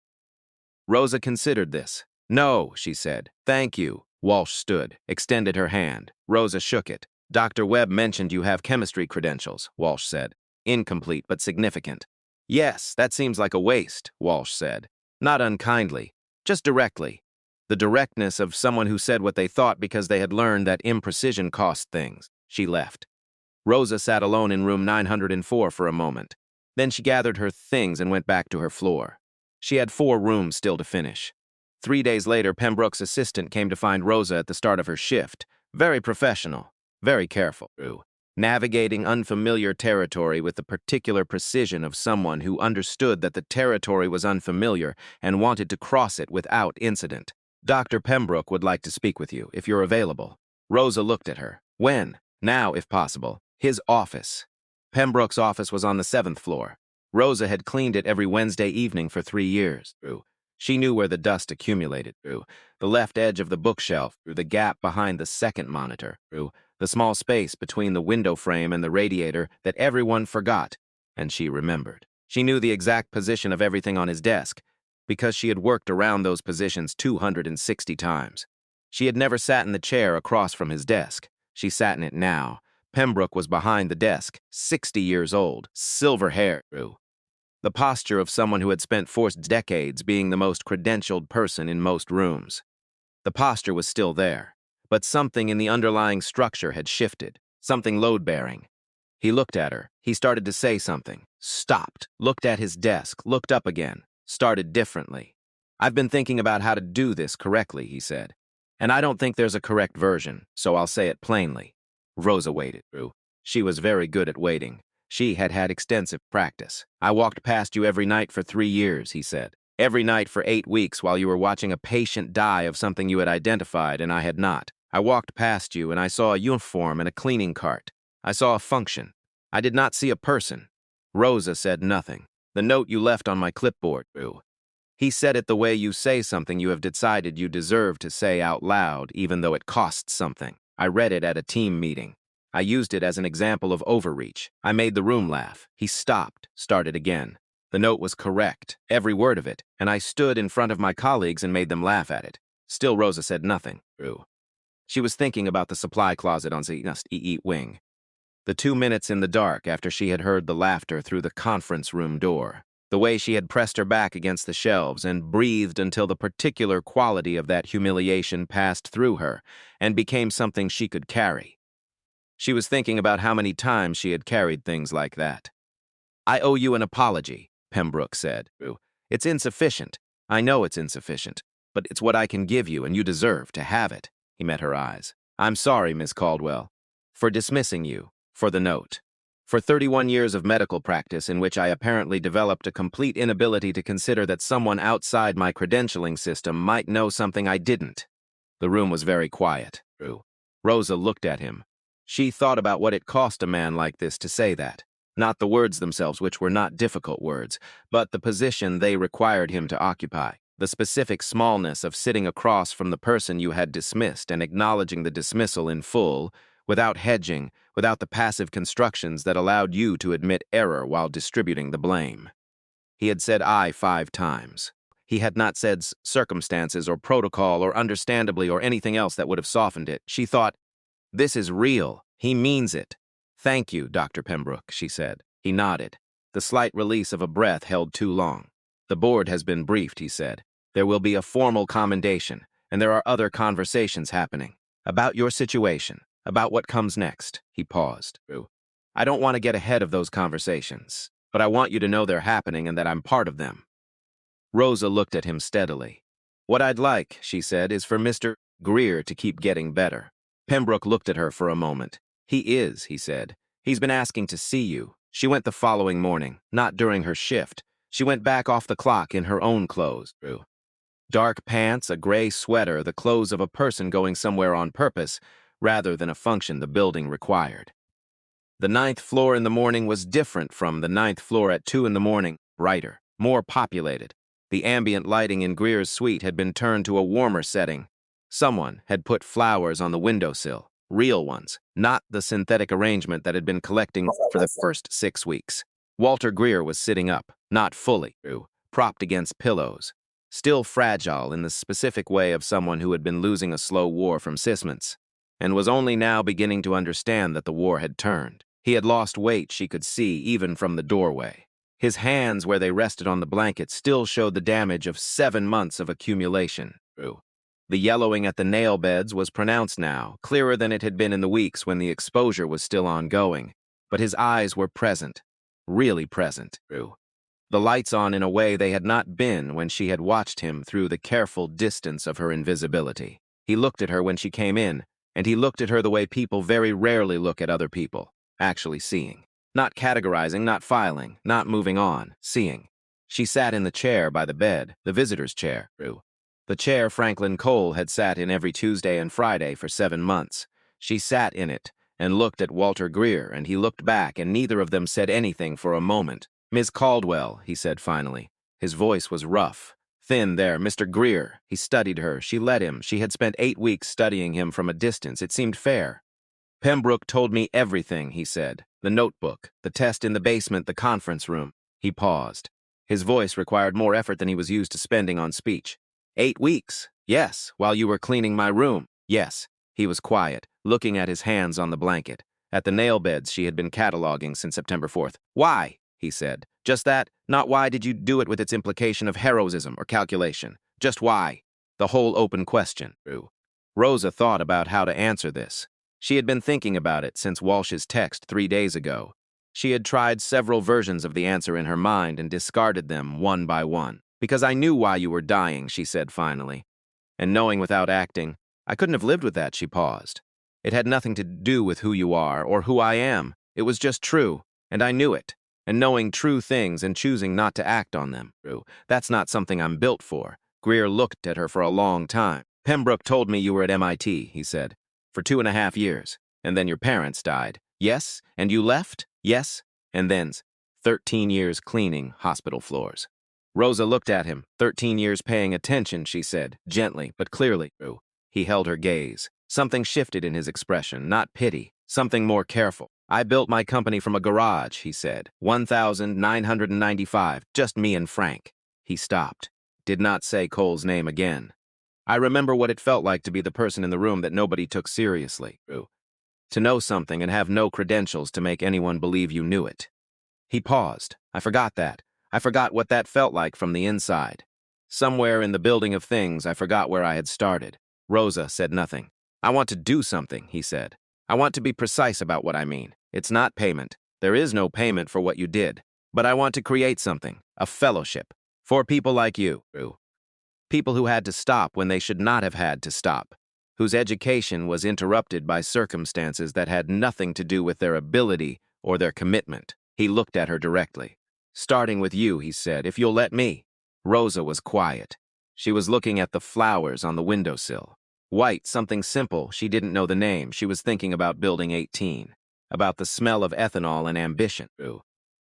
Rosa considered this. "No," she said. "Thank you." Walsh stood, extended her hand. Rosa shook it. Dr. Webb mentioned you have chemistry credentials, Walsh said. Incomplete, but significant. Yes, that seems like a waste, Walsh said. Not unkindly, just directly. The directness of someone who said what they thought because they had learned that imprecision cost things. She left. Rosa sat alone in room 904 for a moment. Then she gathered her things and went back to her floor. She had 4 rooms still to finish. 3 days later, Pembroke's assistant came to find Rosa at the start of her shift. Very professional, very careful, navigating unfamiliar territory with the particular precision of someone who understood that the territory was unfamiliar and wanted to cross it without incident. Dr. Pembroke would like to speak with you, if you're available. Rosa looked at her. When? Now, if possible. His office. Pembroke's office was on the 7th floor. Rosa had cleaned it every Wednesday evening for 3 years. She knew where the dust accumulated. The left edge of the bookshelf, the gap behind the second monitor, the small space between the window frame and the radiator that everyone forgot, and she remembered. She knew the exact position of everything on his desk, because she had worked around those positions 260 times. She had never sat in the chair across from his desk. She sat in it now. Pembroke was behind the desk, 60 years old, silver hair. The posture of someone who had spent 4 decades being the most credentialed person in most rooms. The posture was still there, but something in the underlying structure had shifted, something load-bearing. He looked at her. He started to say something, stopped, looked at his desk, looked up again, started differently. I've been thinking about how to do this correctly, he said. And I don't think there's a correct version, so I'll say it plainly. Rosa waited. She was very good at waiting. She had had extensive practice. I walked past you every night for 3 years, he said. Every night for 8 weeks while you were watching a patient die of something you had identified and I had not. I walked past you and I saw a uniform and a cleaning cart. I saw a function. I did not see a person. Rosa said nothing. The note you left on my clipboard, He said it the way you say something you have decided you deserve to say out loud, even though it costs something. I read it at a team meeting. I used it as an example of overreach. I made the room laugh. He stopped, started again. The note was correct, every word of it, and I stood in front of my colleagues and made them laugh at it. Still, Rosa said nothing. She was thinking about the supply closet on the EE wing. The 2 minutes in the dark after she had heard the laughter through the conference room door. The way she had pressed her back against the shelves and breathed until the particular quality of that humiliation passed through her and became something she could carry. She was thinking about how many times she had carried things like that. I owe you an apology, Pembroke said. It's insufficient. I know it's insufficient, but it's what I can give you and you deserve to have it. He met her eyes. I'm sorry, Miss Caldwell, for dismissing you, for the note. For 31 years of medical practice in which I apparently developed a complete inability to consider that someone outside my credentialing system might know something I didn't. The room was very quiet. Rosa looked at him. She thought about what it cost a man like this to say that. Not the words themselves, which were not difficult words, but the position they required him to occupy. The specific smallness of sitting across from the person you had dismissed and acknowledging the dismissal in full, without hedging, without the passive constructions that allowed you to admit error while distributing the blame. He had said I 5 times. He had not said circumstances or protocol or understandably or anything else that would have softened it. She thought, this is real. He means it. Thank you, Dr. Pembroke, she said. He nodded. The slight release of a breath held too long. The board has been briefed, he said. There will be a formal commendation, and there are other conversations happening. About your situation, about what comes next. He paused. I don't want to get ahead of those conversations, but I want you to know they're happening and that I'm part of them. Rosa looked at him steadily. What I'd like, she said, is for Mr. Greer to keep getting better. Pembroke looked at her for a moment. He is, he said. He's been asking to see you. She went the following morning, not during her shift. She went back off the clock in her own clothes. Dark pants, a gray sweater, the clothes of a person going somewhere on purpose, rather than a function the building required. The 9th floor in the morning was different from the 9th floor at 2 in the morning, brighter, more populated. The ambient lighting in Greer's suite had been turned to a warmer setting. Someone had put flowers on the windowsill, real ones, not the synthetic arrangement that had been collecting for the first 6 weeks. Walter Greer was sitting up, not fully, propped against pillows, still fragile in the specific way of someone who had been losing a slow war from Sismans. and was only now beginning to understand that the war had turned. He had lost weight, she could see, even from the doorway. His hands, where they rested on the blanket, still showed the damage of 7 months of accumulation. The yellowing at the nail beds was pronounced now, clearer than it had been in the weeks when the exposure was still ongoing. But his eyes were present, really present. The lights on in a way they had not been when she had watched him through the careful distance of her invisibility. He looked at her when she came in, and he looked at her the way people very rarely look at other people, actually seeing. Not categorizing, not filing, not moving on, seeing. She sat in the chair by the bed, the visitor's chair. The chair Franklin Cole had sat in every Tuesday and Friday for 7 months. She sat in it and looked at Walter Greer, and he looked back, and neither of them said anything for a moment. "Miss Caldwell," he said finally. His voice was rough. "Thin there, Mr. Greer." He studied her. She let him. She had spent 8 weeks studying him from a distance. It seemed fair. "Pembroke told me everything," he said. "The notebook, the test in the basement, the conference room." He paused. His voice required more effort than he was used to spending on speech. 8 weeks. Yes, while you were cleaning my room. Yes. He was quiet, looking at his hands on the blanket, at the nail beds she had been cataloging since September 4th. "Why?" he said. "Just that? Not why did you do it with its implication of heroism or calculation? Just why?" The whole open question. Rosa thought about how to answer this. She had been thinking about it since Walsh's text 3 days ago. She had tried several versions of the answer in her mind and discarded them one by one. "Because I knew why you were dying," she said finally. "And knowing without acting, I couldn't have lived with that," she paused. "It had nothing to do with who you are or who I am. It was just true, and I knew it. And knowing true things and choosing not to act on them. That's not something I'm built for." Greer looked at her for a long time. "Pembroke told me you were at MIT, he said, for 2.5 years, and then your parents died. Yes? And you left? Yes? And then 13 years cleaning hospital floors." Rosa looked at him. 13 years paying attention, she said, gently but clearly. He held her gaze. Something shifted in his expression, not pity, something more careful. "I built my company from a garage," he said. 1,995, just me and Frank. He stopped. Did not say Cole's name again. "I remember what it felt like to be the person in the room that nobody took seriously. To know something and have no credentials to make anyone believe you knew it." He paused. "I forgot that. I forgot what that felt like from the inside. Somewhere in the building of things, I forgot where I had started." Rosa said nothing. "I want to do something," he said. "I want to be precise about what I mean. It's not payment. There is no payment for what you did. But I want to create something, a fellowship, for people like you. People who had to stop when they should not have had to stop, whose education was interrupted by circumstances that had nothing to do with their ability or their commitment." He looked at her directly. "Starting with you," he said, "if you'll let me." Rosa was quiet. She was looking at the flowers on the windowsill. White, something simple, she didn't know the name. She was thinking about Building 18, about the smell of ethanol and ambition,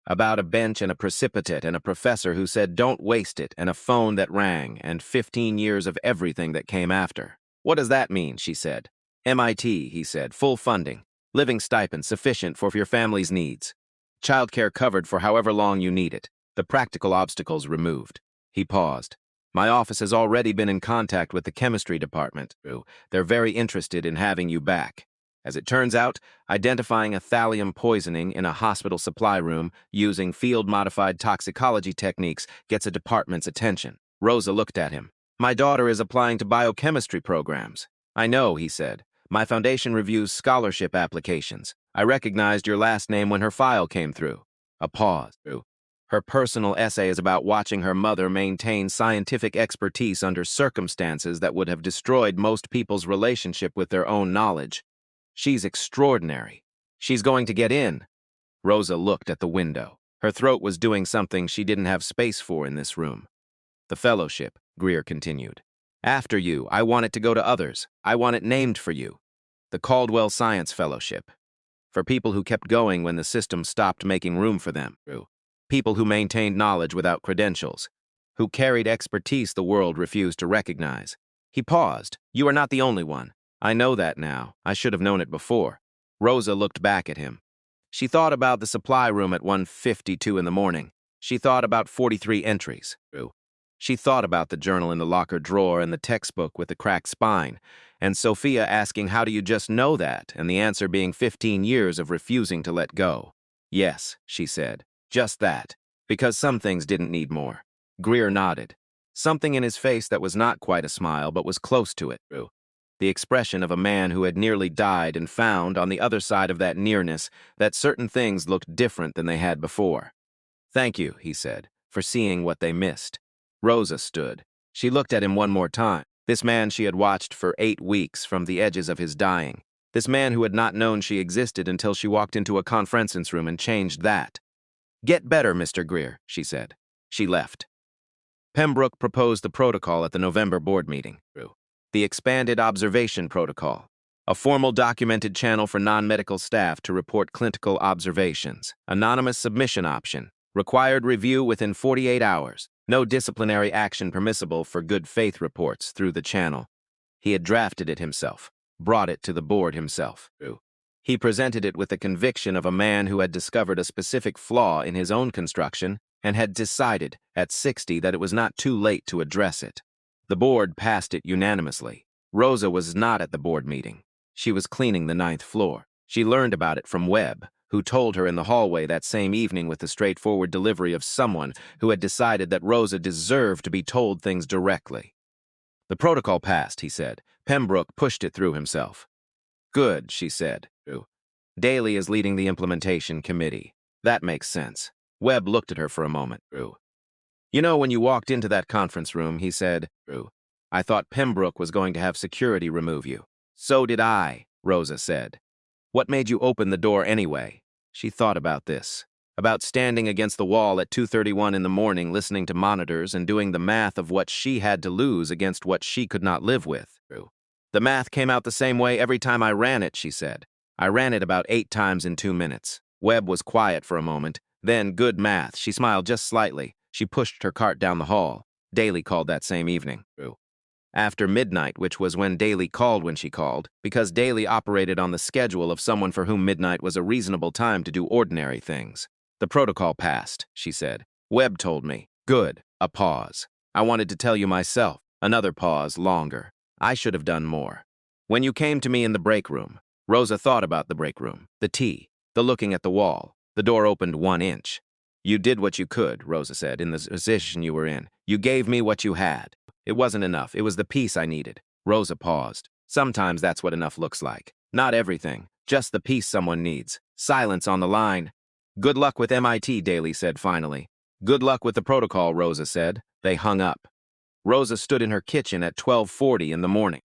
about a bench and a precipitate and a professor who said don't waste it and a phone that rang and 15 years of everything that came after. "What does that mean?" she said. "MIT," he said, "full funding, living stipend sufficient for your family's needs. Childcare covered for however long you need it. The practical obstacles removed." He paused. "My office has already been in contact with the chemistry department. They're very interested in having you back. As it turns out, identifying a thallium poisoning in a hospital supply room using field-modified toxicology techniques gets a department's attention." Rosa looked at him. "My daughter is applying to biochemistry programs." "I know," he said. "My foundation reviews scholarship applications. I recognized your last name when her file came through." A pause. Her personal essay is about watching her mother maintain scientific expertise under circumstances that would have destroyed most people's relationship with their own knowledge. She's extraordinary. She's going to get in. Rosa looked at the window. Her throat was doing something she didn't have space for in this room. "The fellowship," Greer continued. "After you, I want it to go to others. I want it named for you. The Caldwell Science Fellowship. For people who kept going when the system stopped making room for them. People who maintained knowledge without credentials. Who carried expertise the world refused to recognize." He paused. "You are not the only one. I know that now. I should have known it before." Rosa looked back at him. She thought about the supply room at 1:52 in the morning. She thought about 43 entries. She thought about the journal in the locker drawer and the textbook with the cracked spine, and Sophia asking, "How do you just know that?" and the answer being 15 years of refusing to let go. "Yes," she said, "just that. Because some things didn't need more." Greer nodded. Something in his face that was not quite a smile but was close to it. The expression of a man who had nearly died and found, on the other side of that nearness, that certain things looked different than they had before. "Thank you," he said, "for seeing what they missed." Rosa stood. She looked at him one more time. This man she had watched for 8 weeks from the edges of his dying. This man who had not known she existed until she walked into a conference room and changed that. "Get better, Mr. Greer," she said. She left. Pembroke proposed the protocol at the November board meeting. The expanded observation protocol, a formal documented channel for non-medical staff to report clinical observations, anonymous submission option, required review within 48 hours, no disciplinary action permissible for good faith reports through the channel. He had drafted it himself, brought it to the board himself. He presented it with the conviction of a man who had discovered a specific flaw in his own construction and had decided, at 60, that it was not too late to address it. The board passed it unanimously. Rosa was not at the board meeting. She was cleaning the 9th floor. She learned about it from Webb, who told her in the hallway that same evening with the straightforward delivery of someone who had decided that Rosa deserved to be told things directly. "The protocol passed," he said. Pembroke pushed it through himself. "Good," she said. "Daly is leading the implementation committee. That makes sense." Webb looked at her for a moment. "You know, when you walked into that conference room," he said, "I thought Pembroke was going to have security remove you." "So did I," Rosa said. "What made you open the door anyway?" She thought about this, about standing against the wall at 2:31 in the morning listening to monitors and doing the math of what she had to lose against what she could not live with. "The math came out the same way every time I ran it," she said. "I ran it about 8 times in 2 minutes." Webb was quiet for a moment. Then, "Good math." She smiled just slightly. She pushed her cart down the hall. Daly called that same evening. After midnight, which was when Daly called when she called, because Daly operated on the schedule of someone for whom midnight was a reasonable time to do ordinary things. "The protocol passed," she said. "Webb told me." "Good." A pause. "I wanted to tell you myself." Another pause, longer. "I should have done more." "When you came to me in the break room," Rosa thought about the break room, the tea, the looking at the wall. The door opened 1 inch. "You did what you could," Rosa said, "in the position you were in. You gave me what you had. It wasn't enough. It was the piece I needed." Rosa paused. "Sometimes that's what enough looks like. Not everything. Just the piece someone needs. Silence on the line." "Good luck with MIT," Daly said finally. "Good luck with the protocol," Rosa said. They hung up. Rosa stood in her kitchen at 12:40 in the morning.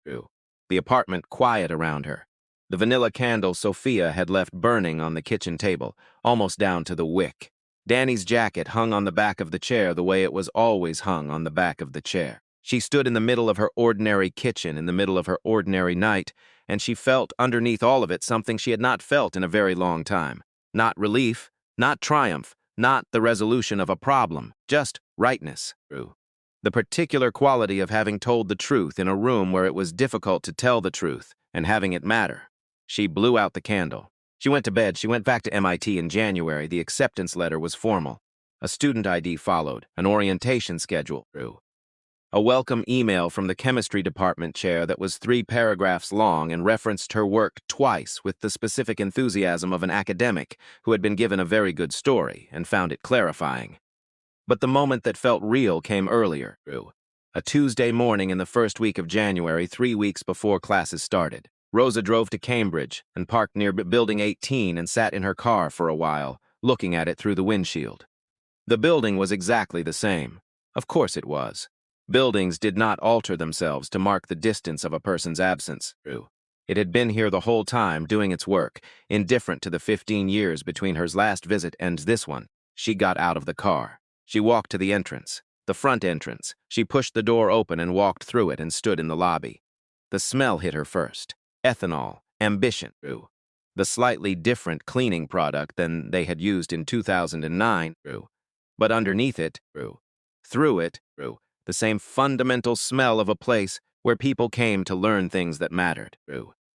The apartment quiet around her. The vanilla candle Sophia had left burning on the kitchen table, almost down to the wick. Danny's jacket hung on the back of the chair the way it was always hung on the back of the chair. She stood in the middle of her ordinary kitchen in the middle of her ordinary night, and she felt underneath all of it something she had not felt in a very long time. Not relief, not triumph, not the resolution of a problem, just rightness. The particular quality of having told the truth in a room where it was difficult to tell the truth and having it matter. She blew out the candle. She went to bed. She went back to MIT in January. The acceptance letter was formal. A student ID followed, an orientation schedule. A welcome email from the chemistry department chair that was 3 paragraphs long and referenced her work twice with the specific enthusiasm of an academic who had been given a very good story and found it clarifying. But the moment that felt real came earlier. A Tuesday morning in the first week of January, 3 weeks before classes started. Rosa drove to Cambridge and parked near Building 18 and sat in her car for a while, looking at it through the windshield. The building was exactly the same. Of course it was. Buildings did not alter themselves to mark the distance of a person's absence. It had been here the whole time, doing its work, indifferent to the 15 years between her last visit and this one. She got out of the car. She walked to the entrance, the front entrance. She pushed the door open and walked through it and stood in the lobby. The smell hit her first. Ethanol, ambition. The slightly different cleaning product than they had used in 2009. But underneath it, through it, the same fundamental smell of a place where people came to learn things that mattered.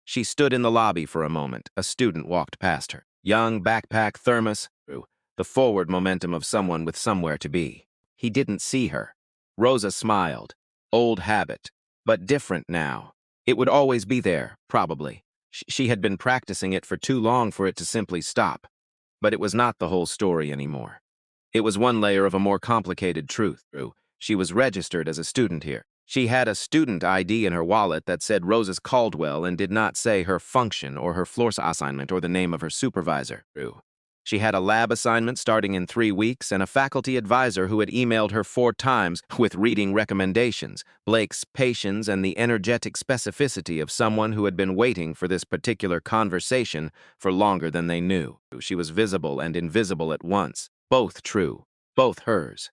She stood in the lobby for a moment. A student walked past her. Young, backpack, thermos. The forward momentum of someone with somewhere to be. He didn't see her. Rosa smiled. Old habit, but different now. It would always be there, probably. She had been practicing it for too long for it to simply stop. But it was not the whole story anymore. It was one layer of a more complicated truth. She was registered as a student here. She had a student ID in her wallet that said Roses Caldwell and did not say her function or her floor assignment or the name of her supervisor. She had a lab assignment starting in 3 weeks and a faculty advisor who had emailed her 4 times with reading recommendations, Blake's patience and the energetic specificity of someone who had been waiting for this particular conversation for longer than they knew. She was visible and invisible at once, both true, both hers.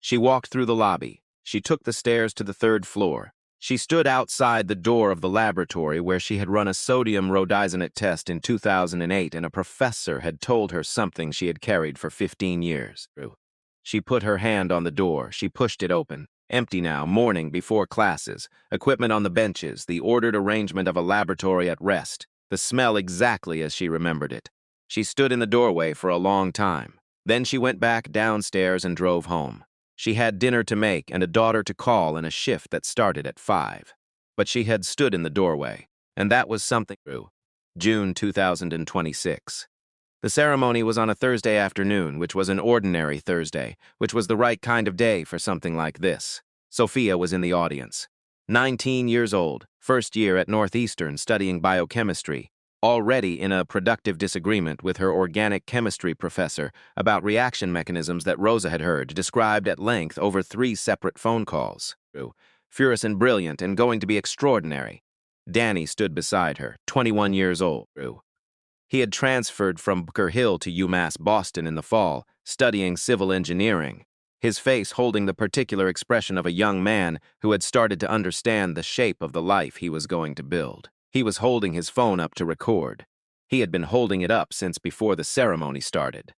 She walked through the lobby. She took the stairs to the 3rd floor. She stood outside the door of the laboratory where she had run a sodium rhodizonate test in 2008 and a professor had told her something she had carried for 15 years. She put her hand on the door. She pushed it open. Empty now, morning before classes, equipment on the benches, the ordered arrangement of a laboratory at rest, the smell exactly as she remembered it. She stood in the doorway for a long time. Then she went back downstairs and drove home. She had dinner to make and a daughter to call and a shift that started at 5. But she had stood in the doorway, and that was something. June 2026. The ceremony was on a Thursday afternoon, which was an ordinary Thursday, which was the right kind of day for something like this. Sophia was in the audience. 19 years old, first year at Northeastern studying biochemistry, already in a productive disagreement with her organic chemistry professor about reaction mechanisms that Rosa had heard described at length over 3 separate phone calls. Furious and brilliant and going to be extraordinary. Danny stood beside her, 21 years old. He had transferred from Bunker Hill to UMass Boston in the fall, studying civil engineering, his face holding the particular expression of a young man who had started to understand the shape of the life he was going to build. He was holding his phone up to record. He had been holding it up since before the ceremony started.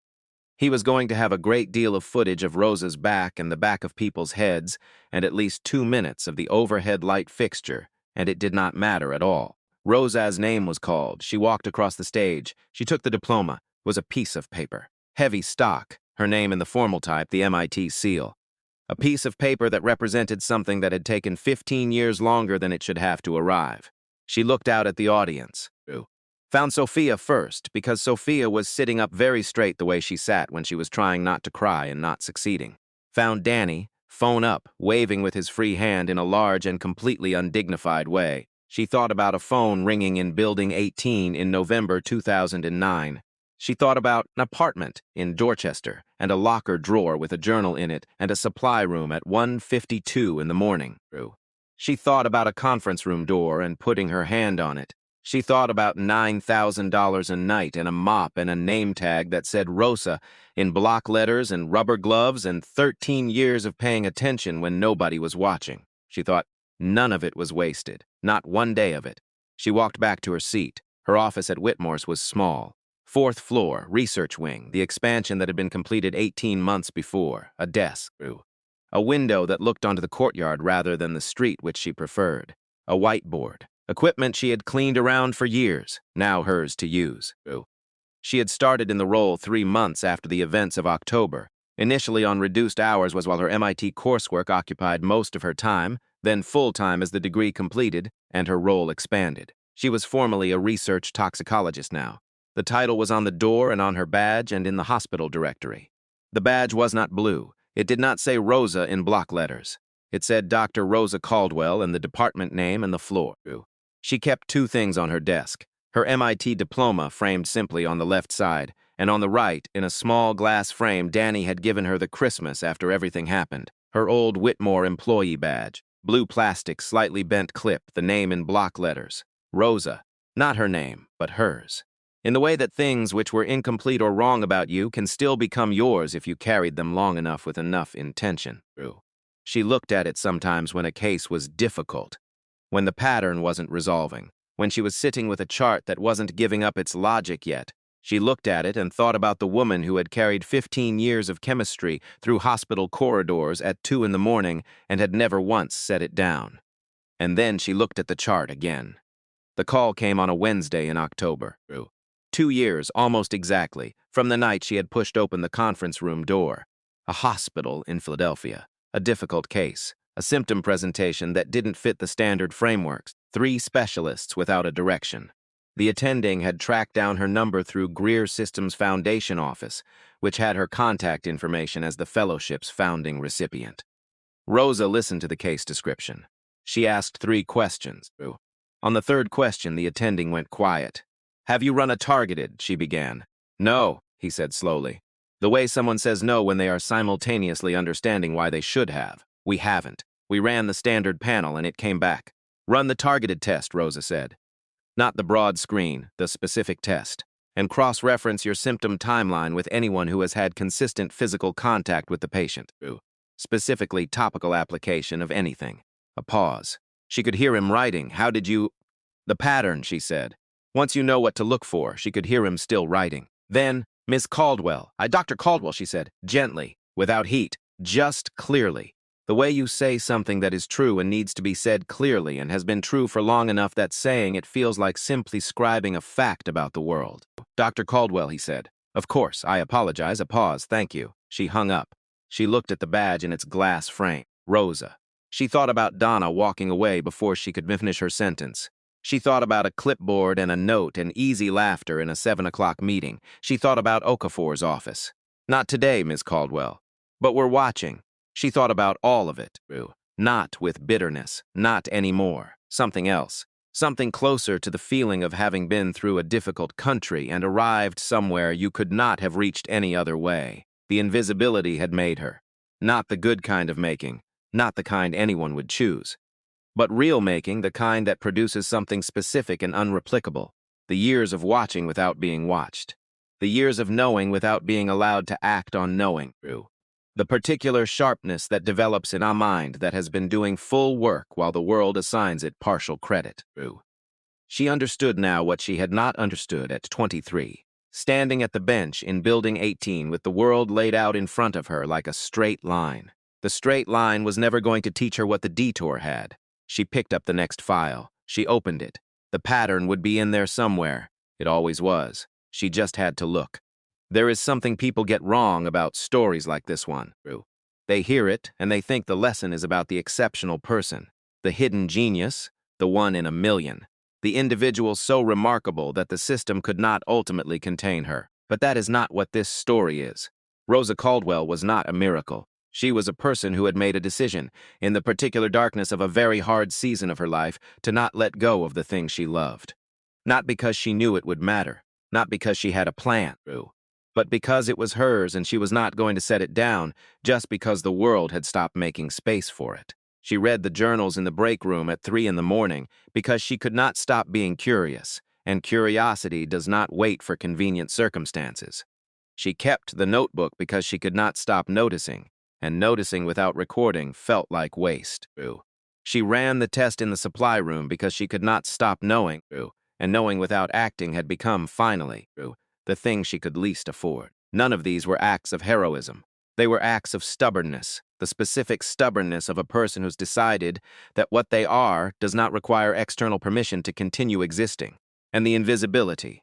He was going to have a great deal of footage of Rosa's back and the back of people's heads, and at least 2 minutes of the overhead light fixture, and it did not matter at all. Rosa's name was called. She walked across the stage. She took the diploma. It was a piece of paper. Heavy stock, her name in the formal type, the MIT seal. A piece of paper that represented something that had taken 15 years longer than it should have to arrive. She looked out at the audience. Found Sophia first, because Sophia was sitting up very straight the way she sat when she was trying not to cry and not succeeding. Found Danny, phone up, waving with his free hand in a large and completely undignified way. She thought about a phone ringing in Building 18 in November 2009. She thought about an apartment in Dorchester and a locker drawer with a journal in it and a supply room at 1:52 in the morning. She thought about a conference room door and putting her hand on it. She thought about $9,000 a night and a mop and a name tag that said Rosa in block letters and rubber gloves and 13 years of paying attention when nobody was watching. She thought none of it was wasted, not one day of it. She walked back to her seat. Her office at Whitmore's was small. 4th floor, research wing, the expansion that had been completed 18 months before, a desk. A window that looked onto the courtyard rather than the street, which she preferred. A whiteboard. Equipment she had cleaned around for years, now hers to use. She had started in the role 3 months after the events of October. Initially on reduced hours was while her MIT coursework occupied most of her time, then full-time as the degree completed and her role expanded. She was formally a research toxicologist now. The title was on the door and on her badge and in the hospital directory. The badge was not blue. It did not say Rosa in block letters. It said Dr. Rosa Caldwell and the department name and the floor. She kept 2 things on her desk. Her MIT diploma framed simply on the left side, and on the right, in a small glass frame Danny had given her the Christmas after everything happened, her old Whitmore employee badge. Blue plastic, slightly bent clip, the name in block letters. Rosa. Not her name, but hers. In the way that things which were incomplete or wrong about you can still become yours if you carried them long enough with enough intention. She looked at it sometimes when a case was difficult, when the pattern wasn't resolving, when she was sitting with a chart that wasn't giving up its logic yet. She looked at it and thought about the woman who had carried 15 years of chemistry through hospital corridors at 2 in the morning and had never once set it down. And then she looked at the chart again. The call came on a Wednesday in October. 2 years, almost exactly, from the night she had pushed open the conference room door. A hospital in Philadelphia. A difficult case. A symptom presentation that didn't fit the standard frameworks. 3 specialists without a direction. The attending had tracked down her number through Greer Systems Foundation office, which had her contact information as the fellowship's founding recipient. Rosa listened to the case description. She asked 3 questions. On the 3rd question, the attending went quiet. "Have you run a targeted?" she began. "No," he said slowly. The way someone says no when they are simultaneously understanding why they should have. "We haven't. We ran the standard panel and it came back." "Run the targeted test," Rosa said. "Not the broad screen, the specific test. And cross-reference your symptom timeline with anyone who has had consistent physical contact with the patient. Specifically topical application of anything." A pause. She could hear him writing. "How did you—" "The pattern," she said. "Once you know what to look for," she could hear him still writing. Then, "Miss Caldwell." "Dr. Caldwell," she said, gently, without heat, just clearly. The way you say something that is true and needs to be said clearly and has been true for long enough that saying it feels like simply scribing a fact about the world. "Dr. Caldwell," he said. "Of course, I apologize." A pause. "Thank you." She hung up. She looked at the badge in its glass frame. Rosa. She thought about Donna walking away before she could finish her sentence. She thought about a clipboard and a note and easy laughter in a 7 o'clock meeting. She thought about Okafor's office. "Not today, Miss Caldwell. But we're watching." She thought about all of it. Not with bitterness. Not anymore. Something else. Something closer to the feeling of having been through a difficult country and arrived somewhere you could not have reached any other way. The invisibility had made her. Not the good kind of making. Not the kind anyone would choose. But real making, the kind that produces something specific and unreplicable. The years of watching without being watched. The years of knowing without being allowed to act on knowing. The particular sharpness that develops in our mind that has been doing full work while the world assigns it partial credit. She understood now what she had not understood at 23. Standing at the bench in Building 18 with the world laid out in front of her like a straight line. The straight line was never going to teach her what the detour had. She picked up the next file. She opened it. The pattern would be in there somewhere. It always was. She just had to look. There is something people get wrong about stories like this one. They hear it, and they think the lesson is about the exceptional person, the hidden genius, the one in a million, the individual so remarkable that the system could not ultimately contain her. But that is not what this story is. Rosa Caldwell was not a miracle. She was a person who had made a decision, in the particular darkness of a very hard season of her life, to not let go of the thing she loved. Not because she knew it would matter, not because she had a plan, but because it was hers and she was not going to set it down just because the world had stopped making space for it. She read the journals in the break room at 3 in the morning because she could not stop being curious, and curiosity does not wait for convenient circumstances. She kept the notebook because she could not stop noticing, and noticing without recording felt like waste. She ran the test in the supply room because she could not stop knowing, and knowing without acting had become, finally, the thing she could least afford. None of these were acts of heroism. They were acts of stubbornness, the specific stubbornness of a person who's decided that what they are does not require external permission to continue existing. And the invisibility.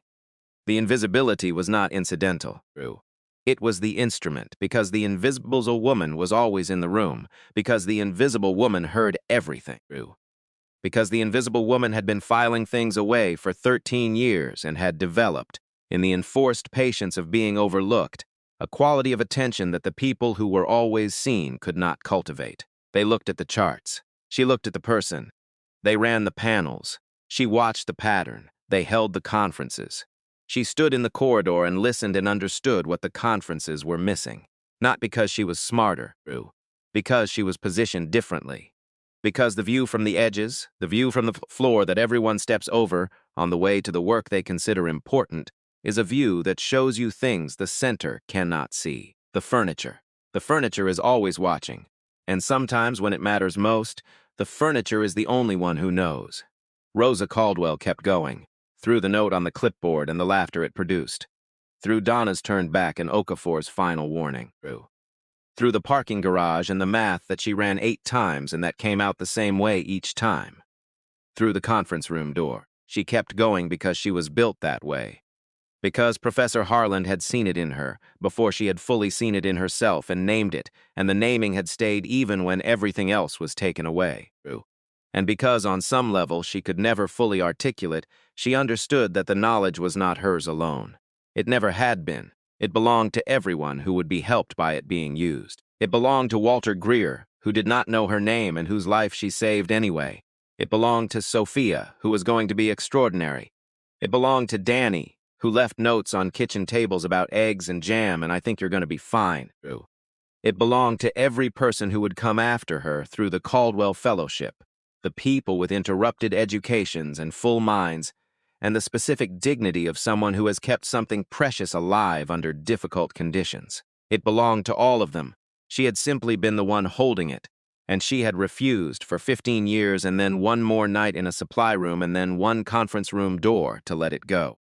The invisibility was not incidental. It was the instrument, because the invisible woman was always in the room, because the invisible woman heard everything. Because the invisible woman had been filing things away for 13 years and had developed, in the enforced patience of being overlooked, a quality of attention that the people who were always seen could not cultivate. They looked at the charts. She looked at the person. They ran the panels. She watched the pattern. They held the conferences. She stood in the corridor and listened and understood what the conferences were missing. Not because she was smarter, because she was positioned differently. Because the view from the edges, the view from the floor that everyone steps over on the way to the work they consider important, is a view that shows you things the center cannot see. The furniture. The furniture is always watching. And sometimes when it matters most, the furniture is the only one who knows. Rosa Caldwell kept going, through the note on the clipboard and the laughter it produced. Through Donna's turned back and Okafor's final warning. Through the parking garage and the math that she ran 8 times and that came out the same way each time. Through the conference room door. She kept going because she was built that way. Because Professor Harland had seen it in her, before she had fully seen it in herself and named it, and the naming had stayed even when everything else was taken away. And because on some level she could never fully articulate, she understood that the knowledge was not hers alone. It never had been. It belonged to everyone who would be helped by it being used. It belonged to Walter Greer, who did not know her name and whose life she saved anyway. It belonged to Sophia, who was going to be extraordinary. It belonged to Danny, who left notes on kitchen tables about eggs and jam, and I think you're going to be fine. It belonged to every person who would come after her through the Caldwell Fellowship, the people with interrupted educations and full minds, and the specific dignity of someone who has kept something precious alive under difficult conditions. It belonged to all of them. She had simply been the one holding it, and she had refused for 15 years and then one more night in a supply room and then one conference room door to let it go.